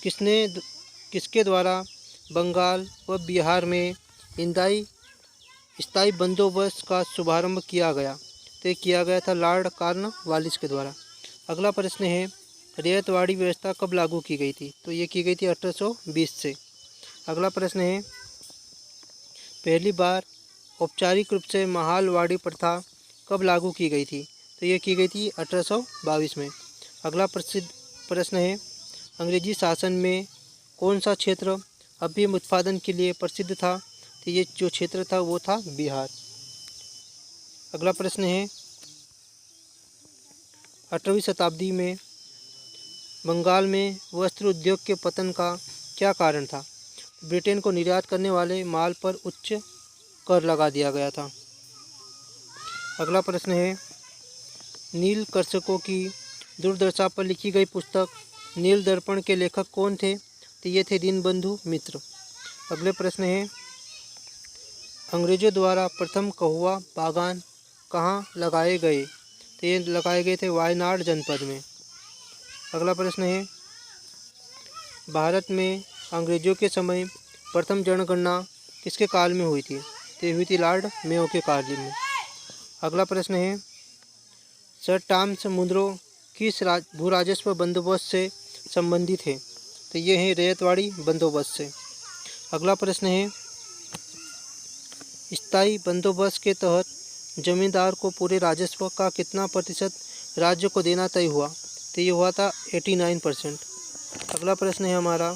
Speaker 1: किसके द्वारा बंगाल व बिहार में स्थायी बंदोबस्त का शुभारंभ किया गया? तो ये किया गया था लॉर्ड कॉर्नवालिस के द्वारा। अगला प्रश्न है रैयतवाड़ी व्यवस्था कब लागू की गई थी? तो ये की गई थी 1820 से। अगला प्रश्न है पहली बार औपचारिक रूप से महालवाड़ी प्रथा कब लागू की गई थी? तो ये की गई थी 1822 में। अगला प्रश्न है अंग्रेजी शासन में कौन सा क्षेत्र अफीम उत्पादन के लिए प्रसिद्ध था? तो ये जो क्षेत्र था वो था बिहार। अगला प्रश्न है 18वीं शताब्दी में बंगाल में वस्त्र उद्योग के पतन का क्या कारण था? ब्रिटेन को निर्यात करने वाले माल पर उच्च कर लगा दिया गया था। अगला प्रश्न है नील कर्षकों की दुर्दशा पर लिखी गई पुस्तक नील दर्पण के लेखक कौन थे? तो ये थे दीनबंधु मित्र। अगले प्रश्न है अंग्रेजों द्वारा प्रथम कहुआ बागान कहाँ लगाए गए? तो ये लगाए गए थे वायनाड जनपद में। अगला प्रश्न है भारत में अंग्रेजों के समय प्रथम जनगणना किसके काल में हुई थी? तो हुई थी लॉर्ड मेयो के काल में। अगला प्रश्न है सर टॉमस मुनरो किस भू राजस्व बंदोबस्त से संबंधित है? तो ये है रैयतवाड़ी बंदोबस्त से। अगला प्रश्न है स्थायी बंदोबस्त के तहत जमींदार को पूरे राजस्व का कितना प्रतिशत राज्य को देना तय हुआ? तो ये हुआ था 89%। अगला प्रश्न है हमारा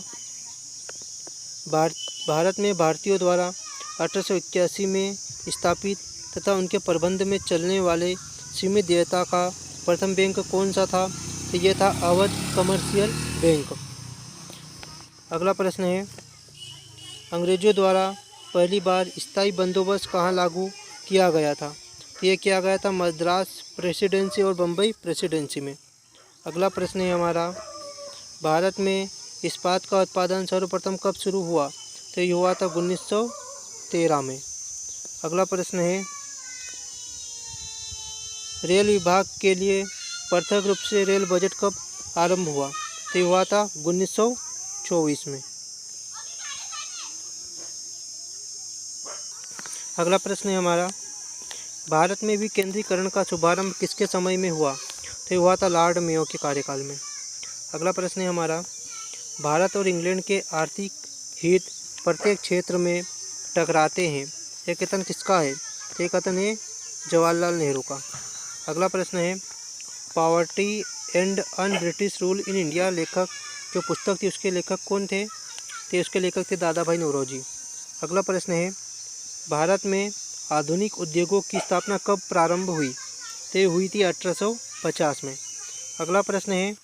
Speaker 1: भारत में भारतीयों द्वारा 1881 में स्थापित तथा उनके प्रबंध में चलने वाले सीमित देयता का प्रथम बैंक कौन सा था? तो ये था अवध कमर्शियल बैंक। अगला प्रश्न है अंग्रेजों द्वारा पहली बार स्थायी बंदोबस्त कहाँ लागू किया गया था? तो ये किया गया था मद्रास प्रेसिडेंसी और बम्बई प्रेसिडेंसी में। अगला प्रश्न है हमारा भारत में इस्पात का उत्पादन सर्वप्रथम कब शुरू हुआ? तो ये हुआ था 1913 में। अगला प्रश्न है रेल विभाग के लिए पृथक रूप से रेल बजट कब आरंभ हुआ? तो ये हुआ था 1924 में। अगला प्रश्न है हमारा भारत में भी केंद्रीकरण का शुभारंभ किसके समय में हुआ? तो ये हुआ था लॉर्ड मेयो के कार्यकाल में। अगला प्रश्न है हमारा भारत और इंग्लैंड के आर्थिक हित प्रत्येक क्षेत्र में टकराते हैं, यह कथन किसका है? ये कथन है जवाहरलाल नेहरू का। अगला प्रश्न है poverty and un British rule in India लेखक जो पुस्तक थी उसके लेखक कौन थे? तो उसके लेखक थे दादा भाई नौरोजी। अगला प्रश्न है भारत में आधुनिक उद्योगों की स्थापना कब प्रारंभ हुई? तो हुई थी 1850 में। अगला प्रश्न है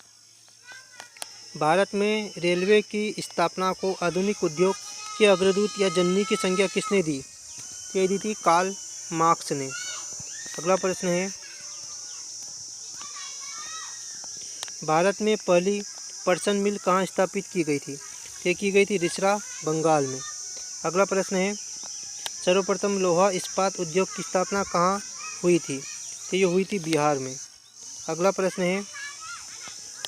Speaker 1: भारत में रेलवे की स्थापना को आधुनिक उद्योग के अग्रदूत या जननी की संज्ञा किसने दी? तो ये दी थी कार्ल मार्क्स ने। अगला प्रश्न है भारत में पहली पर्सन मिल कहाँ स्थापित की गई थी? तो ये की गई थी रिसरा बंगाल में। अगला प्रश्न है सर्वप्रथम लोहा इस्पात उद्योग की स्थापना कहाँ हुई थी? तो ये हुई थी बिहार में। अगला प्रश्न है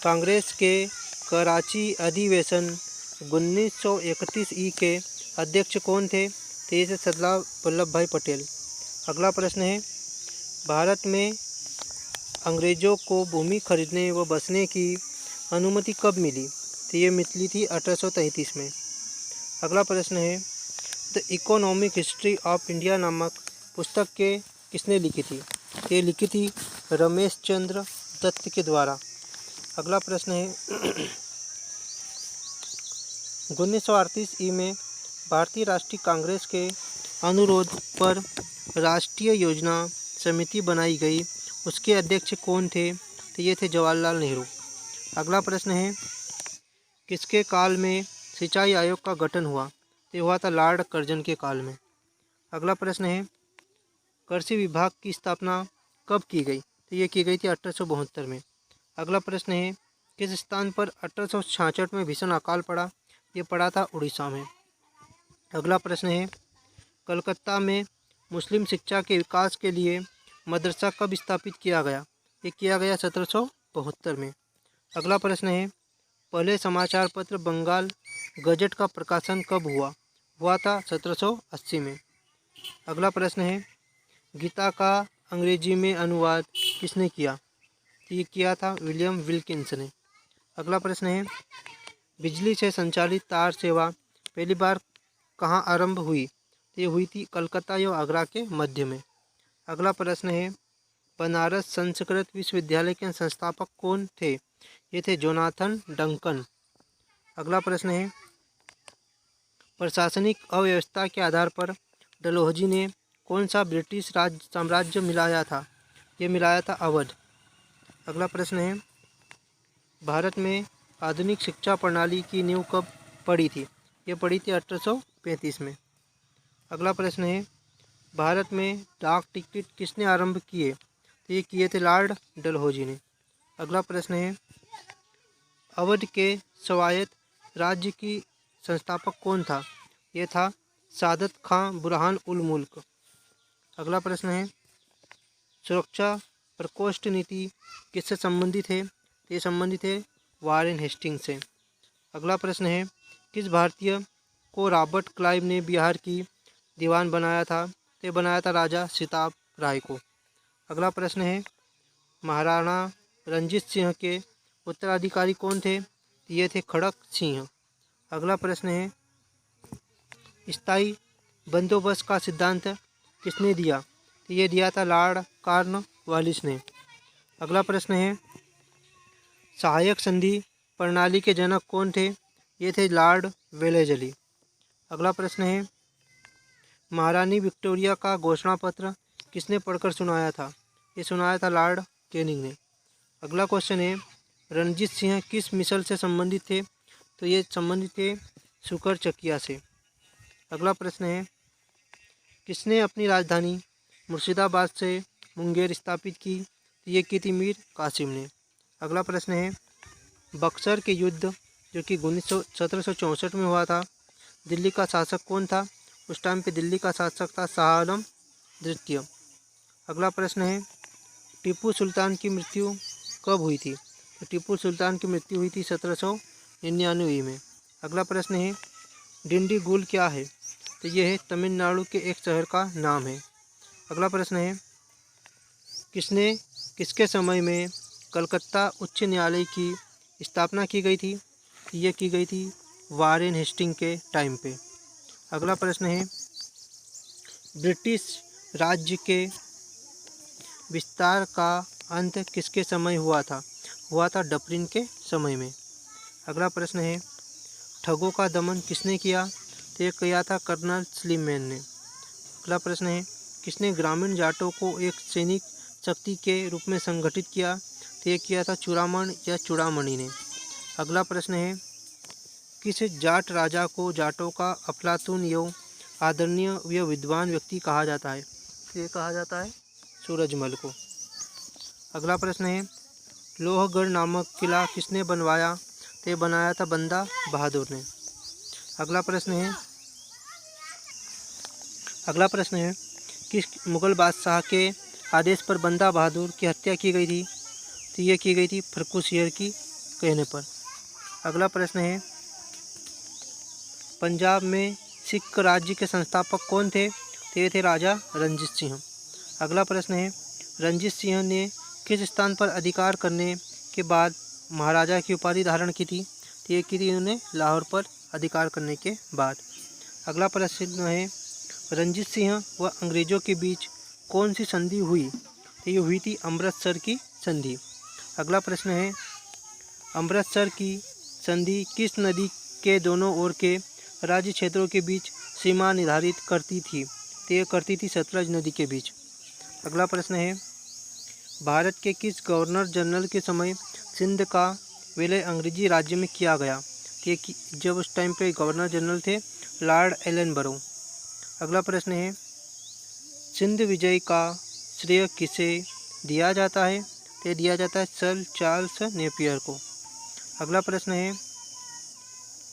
Speaker 1: कांग्रेस के कराची अधिवेशन 1931 ई के अध्यक्ष कौन थे? तो ये थे सरदार वल्लभ भाई पटेल। अगला प्रश्न है, भारत में अंग्रेज़ों को भूमि खरीदने व बसने की अनुमति कब मिली? तो ये मिली थी 1833 में। अगला प्रश्न है, the economic history of India नामक पुस्तक के किसने लिखी थी? ये लिखी थी रमेश चंद्र दत्त के द्वारा। अगला प्रश्न है, 1938 ई में भारतीय राष्ट्रीय कांग्रेस के अनुरोध पर राष्ट्रीय योजना समिति बनाई गई, उसके अध्यक्ष कौन थे? तो ये थे जवाहरलाल नेहरू। अगला प्रश्न है, किसके काल में सिंचाई आयोग का गठन हुआ? तो हुआ था लॉर्ड कर्जन के काल में। अगला प्रश्न है, कृषि विभाग की स्थापना कब की गई? तो ये की गई थी 1872 में। अगला प्रश्न है, किस स्थान पर 1866 में भीषण अकाल पड़ा? ये पड़ा था उड़ीसा में। अगला प्रश्न है, कलकत्ता में मुस्लिम शिक्षा के विकास के लिए मदरसा कब स्थापित किया गया? ये किया गया 1772 में। अगला प्रश्न है, पहले समाचार पत्र बंगाल गजट का प्रकाशन कब हुआ? हुआ था 1780 में। अगला प्रश्न है, गीता का अंग्रेजी में अनुवाद किसने किया? ये किया था विलियम विल्किंस ने। अगला प्रश्न है, बिजली से संचालित तार सेवा पहली बार कहाँ आरंभ हुई? ये हुई थी कलकत्ता एवं आगरा के मध्य में। अगला प्रश्न है, बनारस संस्कृत विश्वविद्यालय के संस्थापक कौन थे? ये थे जोनाथन डंकन। अगला प्रश्न है, प्रशासनिक अव्यवस्था के आधार पर डलहौजी ने कौन सा ब्रिटिश राज साम्राज्य मिलाया था? ये मिलाया था अवध। अगला प्रश्न है, भारत में आधुनिक शिक्षा प्रणाली की नींव कब पड़ी थी? ये पड़ी थी 1835 में। अगला प्रश्न है, भारत में डाक टिकट किसने आरंभ किए? तो ये किए थे लॉर्ड डलहौजी ने। अगला प्रश्न है, अवध के स्वायत्त राज्य की संस्थापक कौन था? ये था सादत खां बुरहान उल मुल्क। अगला प्रश्न है, सुरक्षा प्रकोष्ठ नीति किससे संबंधित है? ये संबंधित है वारेन हेस्टिंग्स से। अगला प्रश्न है, किस भारतीय को रॉबर्ट क्लाइव ने बिहार की दीवान बनाया था? तो बनाया था राजा सिताब राय को। अगला प्रश्न है, महाराणा रंजीत सिंह के उत्तराधिकारी कौन थे? ये थे खड़क सिंह। अगला प्रश्न है, स्थायी बंदोबस्त का सिद्धांत किसने दिया? तो ये दिया था लॉर्ड कॉर्नवालिस ने। अगला प्रश्न है, सहायक संधि प्रणाली के जनक कौन थे? ये थे लॉर्ड वेलेजली। अगला प्रश्न है, महारानी विक्टोरिया का घोषणा पत्र किसने पढ़कर सुनाया था? ये सुनाया था लॉर्ड कैनिंग ने। अगला क्वेश्चन है, रणजीत सिंह किस मिसल से संबंधित थे? तो ये संबंधित थे सुकर चकिया से। अगला प्रश्न है, किसने अपनी राजधानी मुर्शिदाबाद से मुंगेर स्थापित की? तो ये की थी मीर कासिम ने। अगला प्रश्न है, बक्सर के युद्ध जो कि 1764 में हुआ था, दिल्ली का शासक कौन था? उस टाइम पे दिल्ली का शासक था शाह आलम द्वितीय। अगला प्रश्न है, टीपू सुल्तान की मृत्यु कब हुई थी? तो टीपू सुल्तान की मृत्यु हुई थी 1799 में। अगला प्रश्न है, डिंडीगुल क्या है? तो ये है तमिलनाडु के एक शहर का नाम है। अगला प्रश्न है, किसके समय में कलकत्ता उच्च न्यायालय की स्थापना की गई थी? ये की गई थी वारेन हेस्टिंग के टाइम पे। अगला प्रश्न है, ब्रिटिश राज्य के विस्तार का अंत किसके समय हुआ था? हुआ था डफरिन के समय में। अगला प्रश्न है, ठगों का दमन किसने किया? तो ये किया था कर्नल स्लीमैन ने। अगला प्रश्न है, किसने ग्रामीण जाटों को एक सैनिक शक्ति के रूप में संगठित किया? तो ये किया था चूड़ामण या चूड़ामणि ने। अगला प्रश्न है, किस जाट राजा को जाटों का अफलातून एवं आदरणीय व विद्वान व्यक्ति कहा जाता है? ये कहा जाता है सूरजमल को। अगला प्रश्न है, लोहगढ़ नामक किला किसने बनवाया? तो ये बनाया था बंदा बहादुर ने। अगला प्रश्न है, किस मुग़ल बादशाह के आदेश पर बंदा बहादुर की हत्या की गई थी? तो ये की गई थी फर्रुख शेर की कहने पर। अगला प्रश्न है, पंजाब में सिख राज्य के संस्थापक कौन थे? तो ये थे राजा रणजीत सिंह। अगला प्रश्न है, रणजीत सिंह ने किस स्थान पर अधिकार करने के बाद महाराजा की उपाधि धारण की थी? तो ये की थी उन्होंने लाहौर पर अधिकार करने के बाद। अगला प्रश्न है, रणजीत सिंह व अंग्रेजों के बीच कौन सी संधि हुई? तो ये हुई थी अमृतसर की संधि। अगला प्रश्न है, अमृतसर की संधि किस नदी के दोनों ओर के राज्य क्षेत्रों के बीच सीमा निर्धारित करती थी? तो ये करती थी सतलज नदी के बीच। अगला प्रश्न है, भारत के किस गवर्नर जनरल के समय सिंध का विलय अंग्रेजी राज्य में किया गया? तो ये जब उस टाइम पे गवर्नर जनरल थे लॉर्ड एलनबरो। अगला प्रश्न है, सिंध विजय का श्रेय किसे दिया जाता है? तो दिया जाता है सर चार्ल्स नेपियर को। अगला प्रश्न है,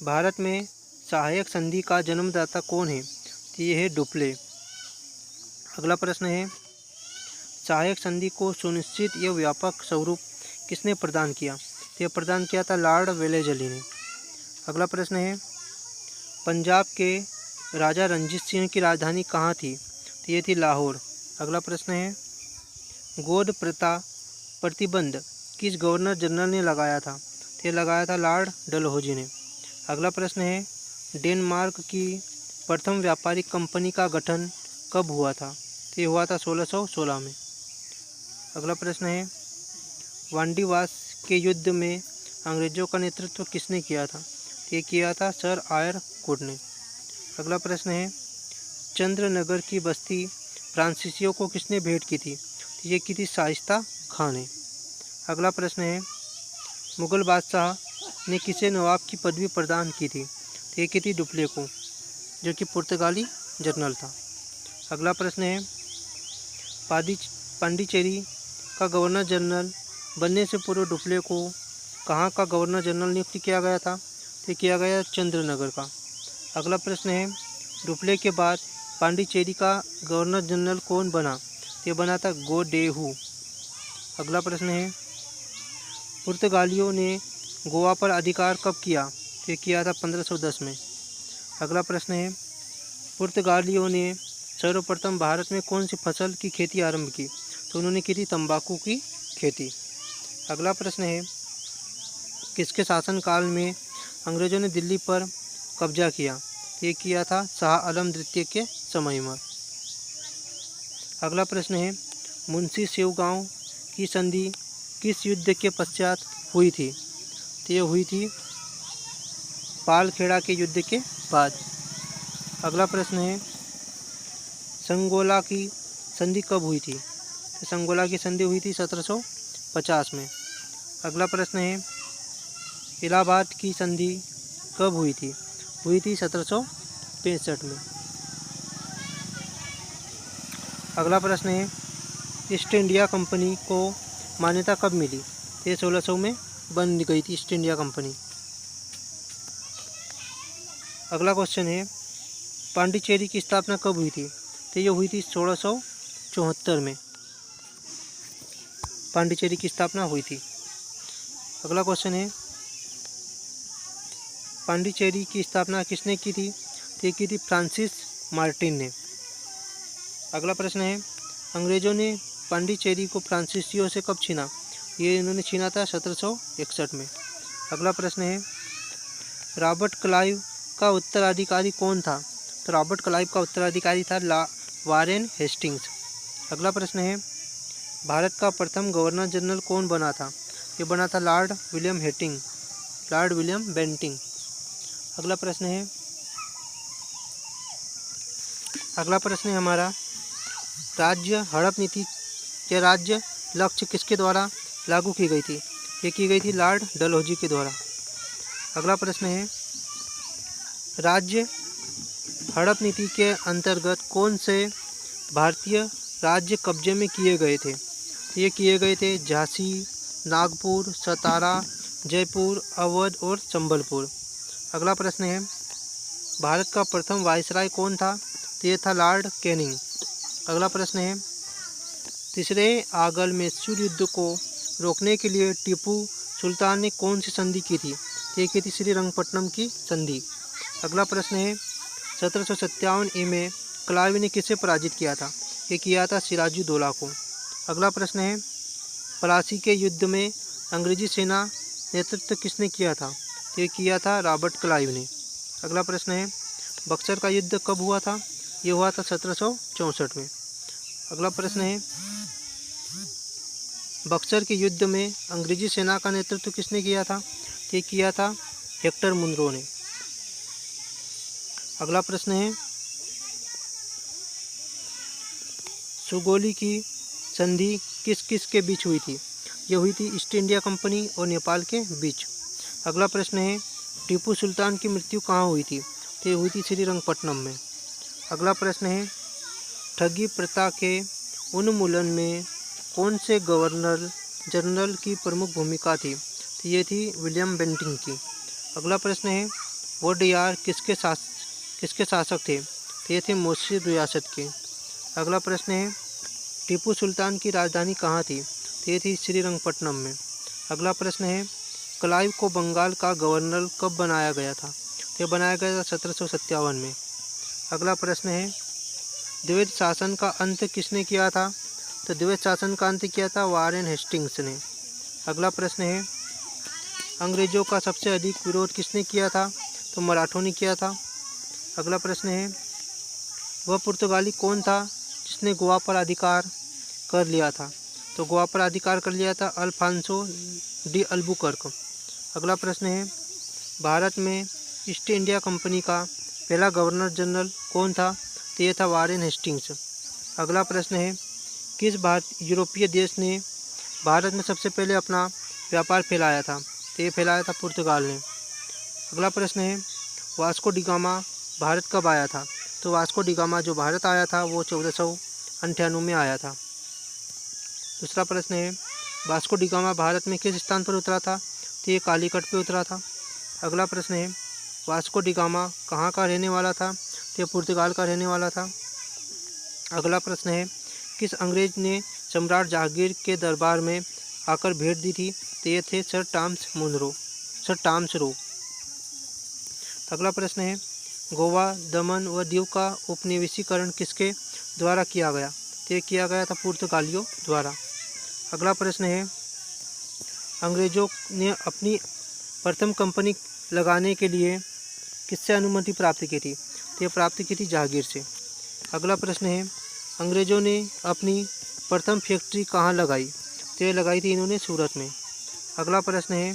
Speaker 1: भारत में सहायक संधि का जन्मदाता कौन है? तो ये है डुप्ले। अगला प्रश्न है, सहायक संधि को सुनिश्चित या व्यापक स्वरूप किसने प्रदान किया? तो यह प्रदान किया था लॉर्ड वेलेस्ली ने। अगला प्रश्न है, पंजाब के राजा रणजीत सिंह की राजधानी कहाँ थी? तो ये थी लाहौर। अगला प्रश्न है, गोद प्रथा प्रतिबंध किस गवर्नर जनरल ने लगाया था? तो ये लगाया था लॉर्ड डलहौजी ने। अगला प्रश्न है, डेनमार्क की प्रथम व्यापारिक कंपनी का गठन कब हुआ था? तो ये हुआ था 1616 में। अगला प्रश्न है, वांडीवास के युद्ध में अंग्रेजों का नेतृत्व किसने किया था? तो ये किया था सर आयर कुड ने। अगला प्रश्न है, चंद्रनगर की बस्ती फ्रांसीसियों को किसने भेंट की थी? तो ये की थी शाइस्ता खान ने। अगला प्रश्न है, मुगल बादशाह ने किसे नवाब की पदवी प्रदान की थी? तो ये की थी डुप्ले को, जो कि पुर्तगाली जनरल था। अगला प्रश्न है, पांडिचेरी का गवर्नर जनरल बनने से पूर्व डुप्ले को कहाँ का गवर्नर जनरल नियुक्त किया गया था? तो किया गया चंद्रनगर का। अगला प्रश्न है, डुप्ले के बाद पांडिचेरी का गवर्नर जनरल कौन बना? तो ये बना था गोडेहू। अगला प्रश्न है, पुर्तगालियों ने गोवा पर अधिकार कब किया? तो ये किया था 1510 में। अगला प्रश्न है, पुर्तगालियों ने सर्वप्रथम भारत में कौन सी फसल की खेती आरंभ की? तो उन्होंने की थी तंबाकू की खेती। अगला प्रश्न है, किसके शासनकाल में अंग्रेजों ने दिल्ली पर कब्जा किया? तो ये किया था शाह आलम द्वितीय के समय में। अगला प्रश्न है, मुंशी शिवगांव की संधि किस युद्ध के पश्चात हुई थी? तो ये हुई थी पालखेड़ा के युद्ध के बाद। अगला प्रश्न है, संगोला की संधि कब हुई थी? तो संगोला की संधि हुई थी 1750 में। अगला प्रश्न है, इलाहाबाद की संधि कब हुई थी? हुई थी 1765 में। अगला प्रश्न है, ईस्ट इंडिया कंपनी को मान्यता कब मिली? ये 1600 में बन गई थी ईस्ट इंडिया कंपनी। अगला क्वेश्चन है, पांडिचेरी की स्थापना कब हुई थी? तो ये हुई थी 1674 में पांडिचेरी की स्थापना हुई थी। अगला क्वेश्चन है, पांडिचेरी की स्थापना किसने की थी? तो ये की थी फ्रांसिस मार्टिन ने। अगला प्रश्न है, अंग्रेजों ने पांडिचेरी को फ्रांसीसियों से कब छीना? ये इन्होंने छीना था 1761 में। अगला प्रश्न है, रॉबर्ट क्लाइव का उत्तराधिकारी कौन था? तो रॉबर्ट क्लाइव का उत्तराधिकारी था वारेन हेस्टिंग्स। अगला प्रश्न है, भारत का प्रथम गवर्नर जनरल कौन बना था? ये बना था लॉर्ड विलियम बेंटिंग। अगला प्रश्न है हमारा, राज्य हड़प नीति के राज्य लक्ष्य किसके द्वारा लागू की गई थी? ये की गई थी लॉर्ड डलहौजी के द्वारा। अगला प्रश्न है, राज्य हड़प नीति के अंतर्गत कौन से भारतीय राज्य कब्जे में किए गए थे? ये किए गए थे झांसी, नागपुर, सतारा, जयपुर, अवध और संबलपुर। अगला प्रश्न है, भारत का प्रथम वायसराय कौन था? तो ये था लॉर्ड कैनिंग। अगला प्रश्न है, तीसरे आगल मैसूर युद्ध को रोकने के लिए टीपू सुल्तान ने कौन सी संधि की थी? तो ये की थी श्रीरंगपट्टनम की संधि। अगला प्रश्न है 1757 ई में क्लाइव ने किसे पराजित किया था? ये किया था सिराजुद्दौला को। अगला प्रश्न है प्लासी के युद्ध में अंग्रेजी सेना नेतृत्व किसने किया था? तो ये किया था रॉबर्ट क्लाइव ने। अगला प्रश्न है बक्सर का युद्ध कब हुआ था? ये हुआ था 1764 में। अगला प्रश्न है बक्सर के युद्ध में अंग्रेजी सेना का नेतृत्व किसने किया था? ये किया था हेक्टर मुनरो ने। अगला प्रश्न है सुगोली की संधि किस किस के बीच हुई थी? ये हुई थी ईस्ट इंडिया कंपनी और नेपाल के बीच। अगला प्रश्न है टीपू सुल्तान की मृत्यु कहाँ हुई थी? तो ये हुई थी श्रीरंगपट्टनम में। अगला प्रश्न है ठगी प्रथा के उन्मूलन में कौन से गवर्नर जनरल की प्रमुख भूमिका थी? तो ये थी विलियम बेंटिंक की। अगला प्रश्न है वोडेयार किसके शासक थे? तो ये थे मोर्शिद रियासत के। अगला प्रश्न है टीपू सुल्तान की राजधानी कहाँ थी? तो ये थी श्रीरंगपट्टनम में। अगला प्रश्न है क्लाइव को बंगाल का गवर्नर कब बनाया गया था? तो बनाया गया था 1757 में। अगला प्रश्न है द्विज शासन का अंत किसने किया था? तो द्विज शासन का अंत किया था वारेन हेस्टिंग्स ने। अगला प्रश्न है अंग्रेजों का सबसे अधिक विरोध किसने किया था? तो मराठों ने किया था। अगला प्रश्न है वह पुर्तगाली कौन था जिसने गोवा पर अधिकार कर लिया था? तो गोवा पर अधिकार कर लिया था अल्फांसो डी अल्बुकर्क। अगला प्रश्न है भारत में ईस्ट इंडिया कंपनी का पहला गवर्नर जनरल कौन था? तो ये था वारेन हेस्टिंग्स। अगला प्रश्न है किस यूरोपीय देश ने भारत में सबसे पहले अपना व्यापार फैलाया था? तो ये फैलाया था पुर्तगाल ने। अगला प्रश्न है वास्को डी गामा भारत कब आया था? तो वास्को डी गामा जो भारत आया था वो 1498 में आया था। दूसरा प्रश्न है वास्को डी गामा भारत में किस स्थान पर उतरा था? तो ये कालीकट पे उतरा था। अगला प्रश्न है वास्को डी गामा कहाँ का रहने वाला था? तो ये पुर्तगाल का रहने वाला था। अगला प्रश्न है किस अंग्रेज ने सम्राट जहांगीर के दरबार में आकर भेंट दी थी? तो ये थे सर टॉमस रो। अगला प्रश्न है गोवा, दमन व दीव का उपनिवेशीकरण किसके द्वारा किया गया? तो ये किया गया था पुर्तगालियों द्वारा। अगला प्रश्न है अंग्रेजों ने अपनी प्रथम कंपनी लगाने के लिए किससे अनुमति प्राप्त की थी? तो ये प्राप्त की थी जहांगीर से। अगला प्रश्न है अंग्रेजों ने अपनी प्रथम फैक्ट्री कहाँ लगाई? तो ये लगाई थी इन्होंने सूरत में। अगला प्रश्न है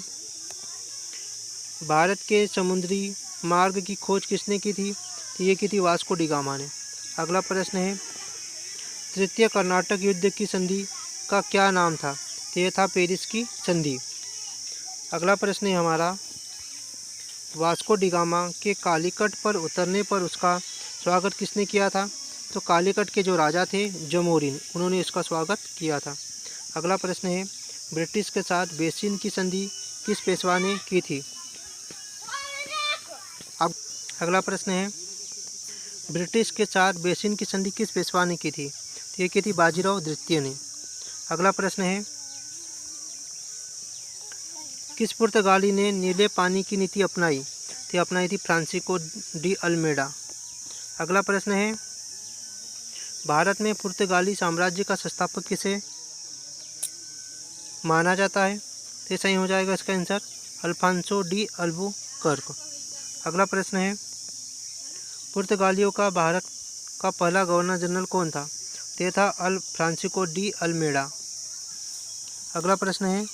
Speaker 1: भारत के समुद्री मार्ग की खोज किसने की थी? तो ये की थी वास्को डी गामा ने। अगला प्रश्न है तृतीय कर्नाटक युद्ध की संधि का क्या नाम था? तो ये था पेरिस की संधि। अगला प्रश्न है हमारा वास्को डी गामा के कालीकट पर उतरने पर उसका स्वागत किसने किया था? तो कालीकट के जो राजा थे जमोरिन, उन्होंने इसका स्वागत किया था। अगला प्रश्न है ब्रिटिश के साथ बेसिन की संधि किस पेशवा ने की थी? अब अगला प्रश्न है ब्रिटिश के साथ बेसिन की संधि किस पेशवा ने की थी? तो ये की थी बाजीराव द्वितीय ने। अगला प्रश्न है किस पुर्तगाली ने नीले पानी की नीति अपनाई? तो अपनाई थी फ्रांसिस्को डी अल्मेडा। अगला प्रश्न है भारत में पुर्तगाली साम्राज्य का संस्थापक किसे माना जाता है? तो सही हो जाएगा इसका आंसर अल्फांसो डी अल्बुकर्क। अगला प्रश्न है पुर्तगालियों का भारत का पहला गवर्नर जनरल कौन था? तो था फ्रांसिस्को डी अल्मेडा। अगला प्रश्न है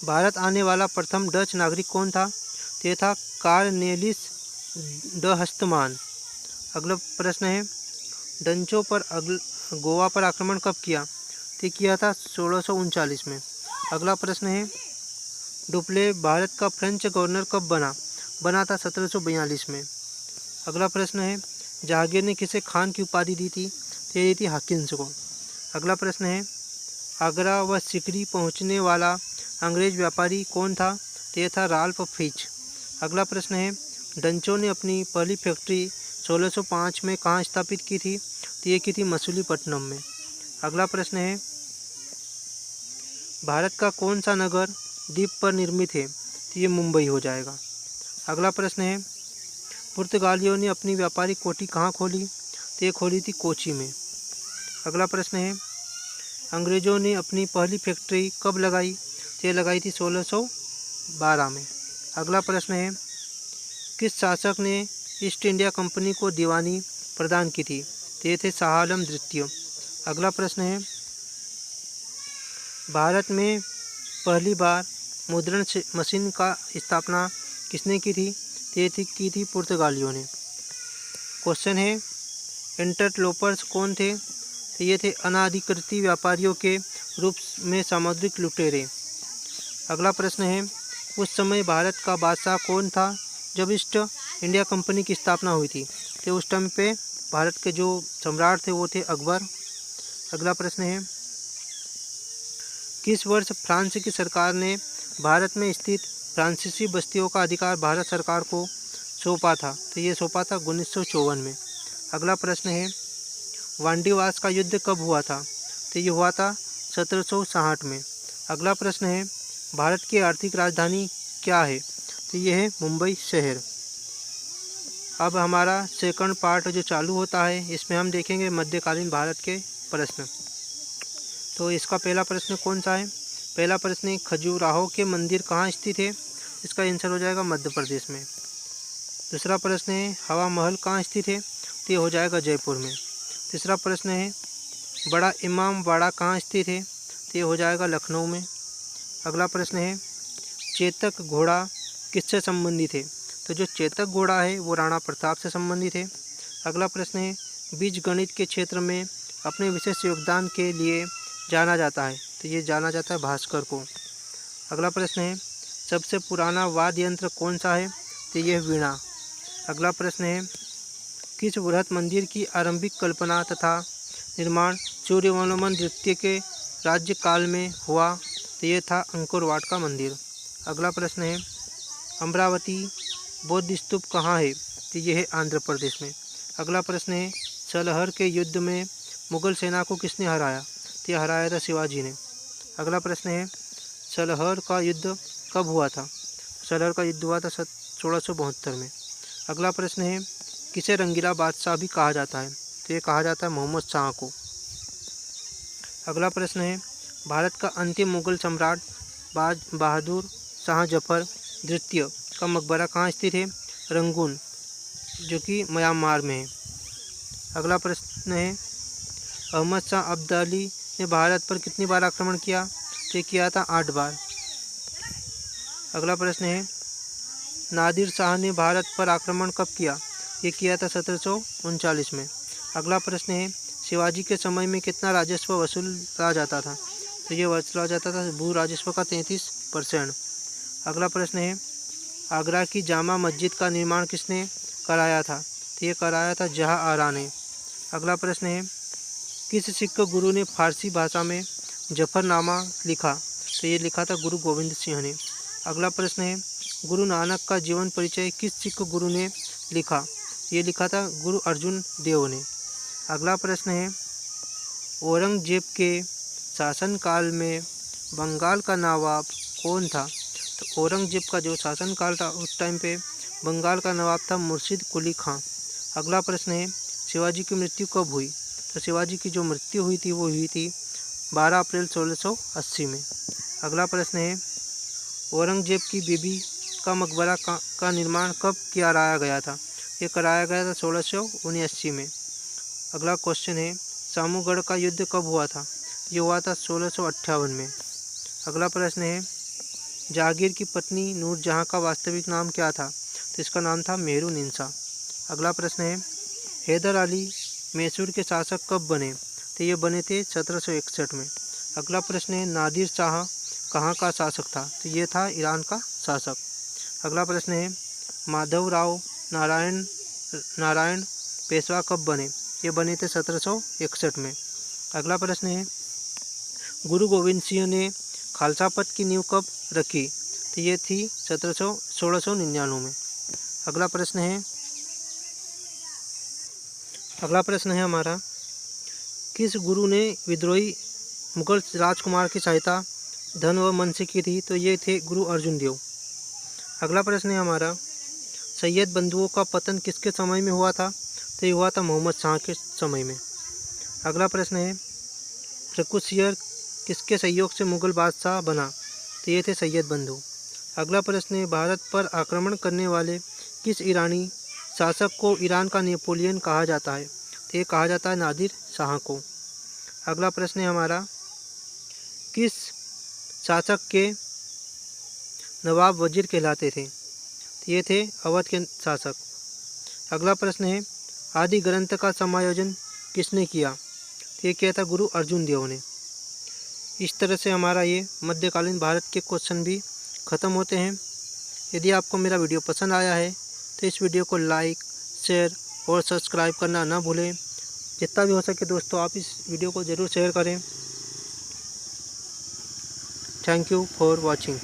Speaker 1: भारत आने वाला प्रथम डच नागरिक कौन था? तो था कार्नेलिस ड हस्तमान। अगला प्रश्न है डंचों पर गोवा पर आक्रमण कब किया? तो किया था 1639 में। अगला प्रश्न है डुप्ले भारत का फ्रेंच गवर्नर कब बना था 1742 में। अगला प्रश्न है जहांगीर ने किसे खान की उपाधि दी थी? तो दी थी हाकिन्स को। अगला प्रश्न है आगरा व सिकरी पहुंचने वाला अंग्रेज व्यापारी कौन था? तो था राल्फ फिच। अगला प्रश्न है डंचों ने अपनी पहली फैक्ट्री 1605 में कहाँ स्थापित की थी? तो ये की थी मसूलीपट्टनम में। अगला प्रश्न है भारत का कौन सा नगर द्वीप पर निर्मित है? तो ये मुंबई हो जाएगा। अगला प्रश्न है, पुर्तगालियों ने अपनी व्यापारिक कोठी कहाँ खोली? तो ये खोली थी कोची में। अगला प्रश्न है, अंग्रेज़ों ने अपनी पहली फैक्ट्री कब लगाई? तो ये लगाई थी 1612 में। अगला प्रश्न है, किस शासक ने ईस्ट इंडिया कंपनी को दीवानी प्रदान की थी? तो ये थे शाह आलम द्वितीय। अगला प्रश्न है, भारत में पहली बार मुद्रण मशीन का स्थापना किसने की थी? तो ये की थी पुर्तगालियों ने। क्वेश्चन है, इंटरलोपर्स कौन थे? तो ये थे अनाधिकृत व्यापारियों के रूप में सामुद्रिक लुटेरे। अगला प्रश्न है, उस समय भारत का बादशाह कौन था जब ईस्ट इंडिया कंपनी की स्थापना हुई थी? तो उस टाइम पे भारत के जो सम्राट थे वो थे अकबर। अगला प्रश्न है, किस वर्ष फ्रांस की सरकार ने भारत में स्थित फ्रांसीसी बस्तियों का अधिकार भारत सरकार को सौंपा था? तो ये सौंपा था 1954 में। अगला प्रश्न है, वांडीवास का युद्ध कब हुआ था? तो ये हुआ था 1760 में। अगला प्रश्न है, भारत की आर्थिक राजधानी क्या है? तो ये है मुंबई शहर। अब हमारा सेकंड पार्ट जो चालू होता है इसमें हम देखेंगे मध्यकालीन भारत के प्रश्न। तो इसका पहला प्रश्न कौन सा है? पहला प्रश्न है, खजुराहो के मंदिर कहाँ स्थित है? इसका आंसर हो जाएगा मध्य प्रदेश में। दूसरा प्रश्न है, हवा महल कहाँ स्थित है? तो ये हो जाएगा जयपुर में। तीसरा प्रश्न है, बड़ा इमाम बाड़ा कहाँ स्थित है? तो ये हो जाएगा लखनऊ में। अगला प्रश्न है, चेतक घोड़ा किससे संबंधित है? तो जो चेतक घोड़ा है वो राणा प्रताप से संबंधित है। अगला प्रश्न है, बीजगणित के क्षेत्र में अपने विशेष योगदान के लिए जाना जाता है? तो ये जाना जाता है भास्कर को। अगला प्रश्न है, सबसे पुराना वाद्य यंत्र कौन सा है? तो ये वीणा। अगला प्रश्न है, किस बृहत मंदिर की आरंभिक कल्पना तथा निर्माण सूर्यवनमन द्वितीय के राज्यकाल में हुआ? तो ये था अंकोरवाट का मंदिर। अगला प्रश्न है, अमरावती बौद्ध स्तूप कहाँ है? तो ये है आंध्र प्रदेश में। अगला प्रश्न है, सलहर के युद्ध में मुगल सेना को किसने हराया? तो ये हराया था शिवाजी ने। अगला प्रश्न है, सलहर का युद्ध कब हुआ था? सलहर का युद्ध हुआ था 1672 में। अगला प्रश्न है, किसे रंगीला बादशाह भी कहा जाता है? तो ये कहा जाता है मोहम्मद शाह को। अगला प्रश्न है, भारत का अंतिम मुगल सम्राट बहादुर शाह जफर द्वितीय का मकबरा कहाँ स्थित है? रंगून, जो कि म्यांमार में है। अगला प्रश्न है, अहमद शाह अब्दाली ने भारत पर कितनी बार आक्रमण किया? तो किया था 8 बार। अगला प्रश्न है, नादिर शाह ने भारत पर आक्रमण कब किया? ये किया था 1739 में। अगला प्रश्न है, शिवाजी के समय में कितना राजस्व वसूला जाता था? तो ये वसूला जाता था भू राजस्व का 33%। अगला प्रश्न है, आगरा की जामा मस्जिद का निर्माण किसने कराया था? तो ये कराया था जहाँ आरा ने। अगला प्रश्न है, किस सिख गुरु ने फारसी भाषा में जफरनामा लिखा? तो ये लिखा था गुरु गोविंद सिंह ने। अगला प्रश्न है, गुरु नानक का जीवन परिचय किस सिख गुरु ने लिखा? ये लिखा था गुरु अर्जुन देव ने। अगला प्रश्न है, औरंगजेब के शासनकाल में बंगाल का नवाब कौन था? तो औरंगजेब का जो शासनकाल था उस टाइम पे बंगाल का नवाब था मुर्शिद कुली खां। अगला प्रश्न है, शिवाजी की मृत्यु कब हुई? तो शिवाजी की जो मृत्यु हुई थी वो हुई थी 12 अप्रैल 1680 में। अगला प्रश्न है, औरंगजेब की बीबी का मकबरा का निर्माण कब कराया गया था? ये कराया गया था 1679 में। अगला क्वेश्चन है, सामूगढ़ का युद्ध कब हुआ था? ये हुआ था 1658 में। अगला प्रश्न है, जहांगीर की पत्नी नूरजहां का वास्तविक नाम क्या था? तो इसका नाम था मेहरुनिसा। अगला प्रश्न है, हैदर अली मैसूर के शासक कब बने? तो ये बने थे 1761 में। अगला प्रश्न है, नादिर शाह कहाँ का शासक था? तो ये था ईरान का शासक। अगला प्रश्न है, माधवराव नारायण पेशवा कब बने? ये बने थे 1761 में। अगला प्रश्न है, गुरु गोविंद सिंह ने खालसा पंथ की नींव कब रखी? तो ये थी 1699 में। अगला प्रश्न है हमारा, किस गुरु ने विद्रोही मुगल राजकुमार की सहायता धन व मन से की थी? तो ये थे गुरु अर्जुन देव। अगला प्रश्न है हमारा, सैयद बंधुओं का पतन किसके समय में हुआ था? तो ये हुआ था मोहम्मद शाह के समय में। अगला प्रश्न है, प्रकुशियर किसके सहयोग से मुगल बादशाह बना? तो ये थे सैयद बंधु। अगला प्रश्न है, भारत पर आक्रमण करने वाले किस ईरानी शासक को ईरान का नेपोलियन कहा जाता है? तो ये कहा जाता है नादिर शाह को। अगला प्रश्न है हमारा, किस शासक के नवाब वजीर कहलाते थे? तो ये थे अवध के शासक। अगला प्रश्न है, आदि ग्रंथ का समायोजन किसने किया? तो ये किया था गुरु अर्जुन देव ने। इस तरह से हमारा ये मध्यकालीन भारत के क्वेश्चन भी ख़त्म होते हैं। यदि आपको मेरा वीडियो पसंद आया है तो इस वीडियो को लाइक, शेयर और सब्सक्राइब करना ना भूलें। जितना भी हो सके दोस्तों आप इस वीडियो को ज़रूर शेयर करें। Thank you for watching.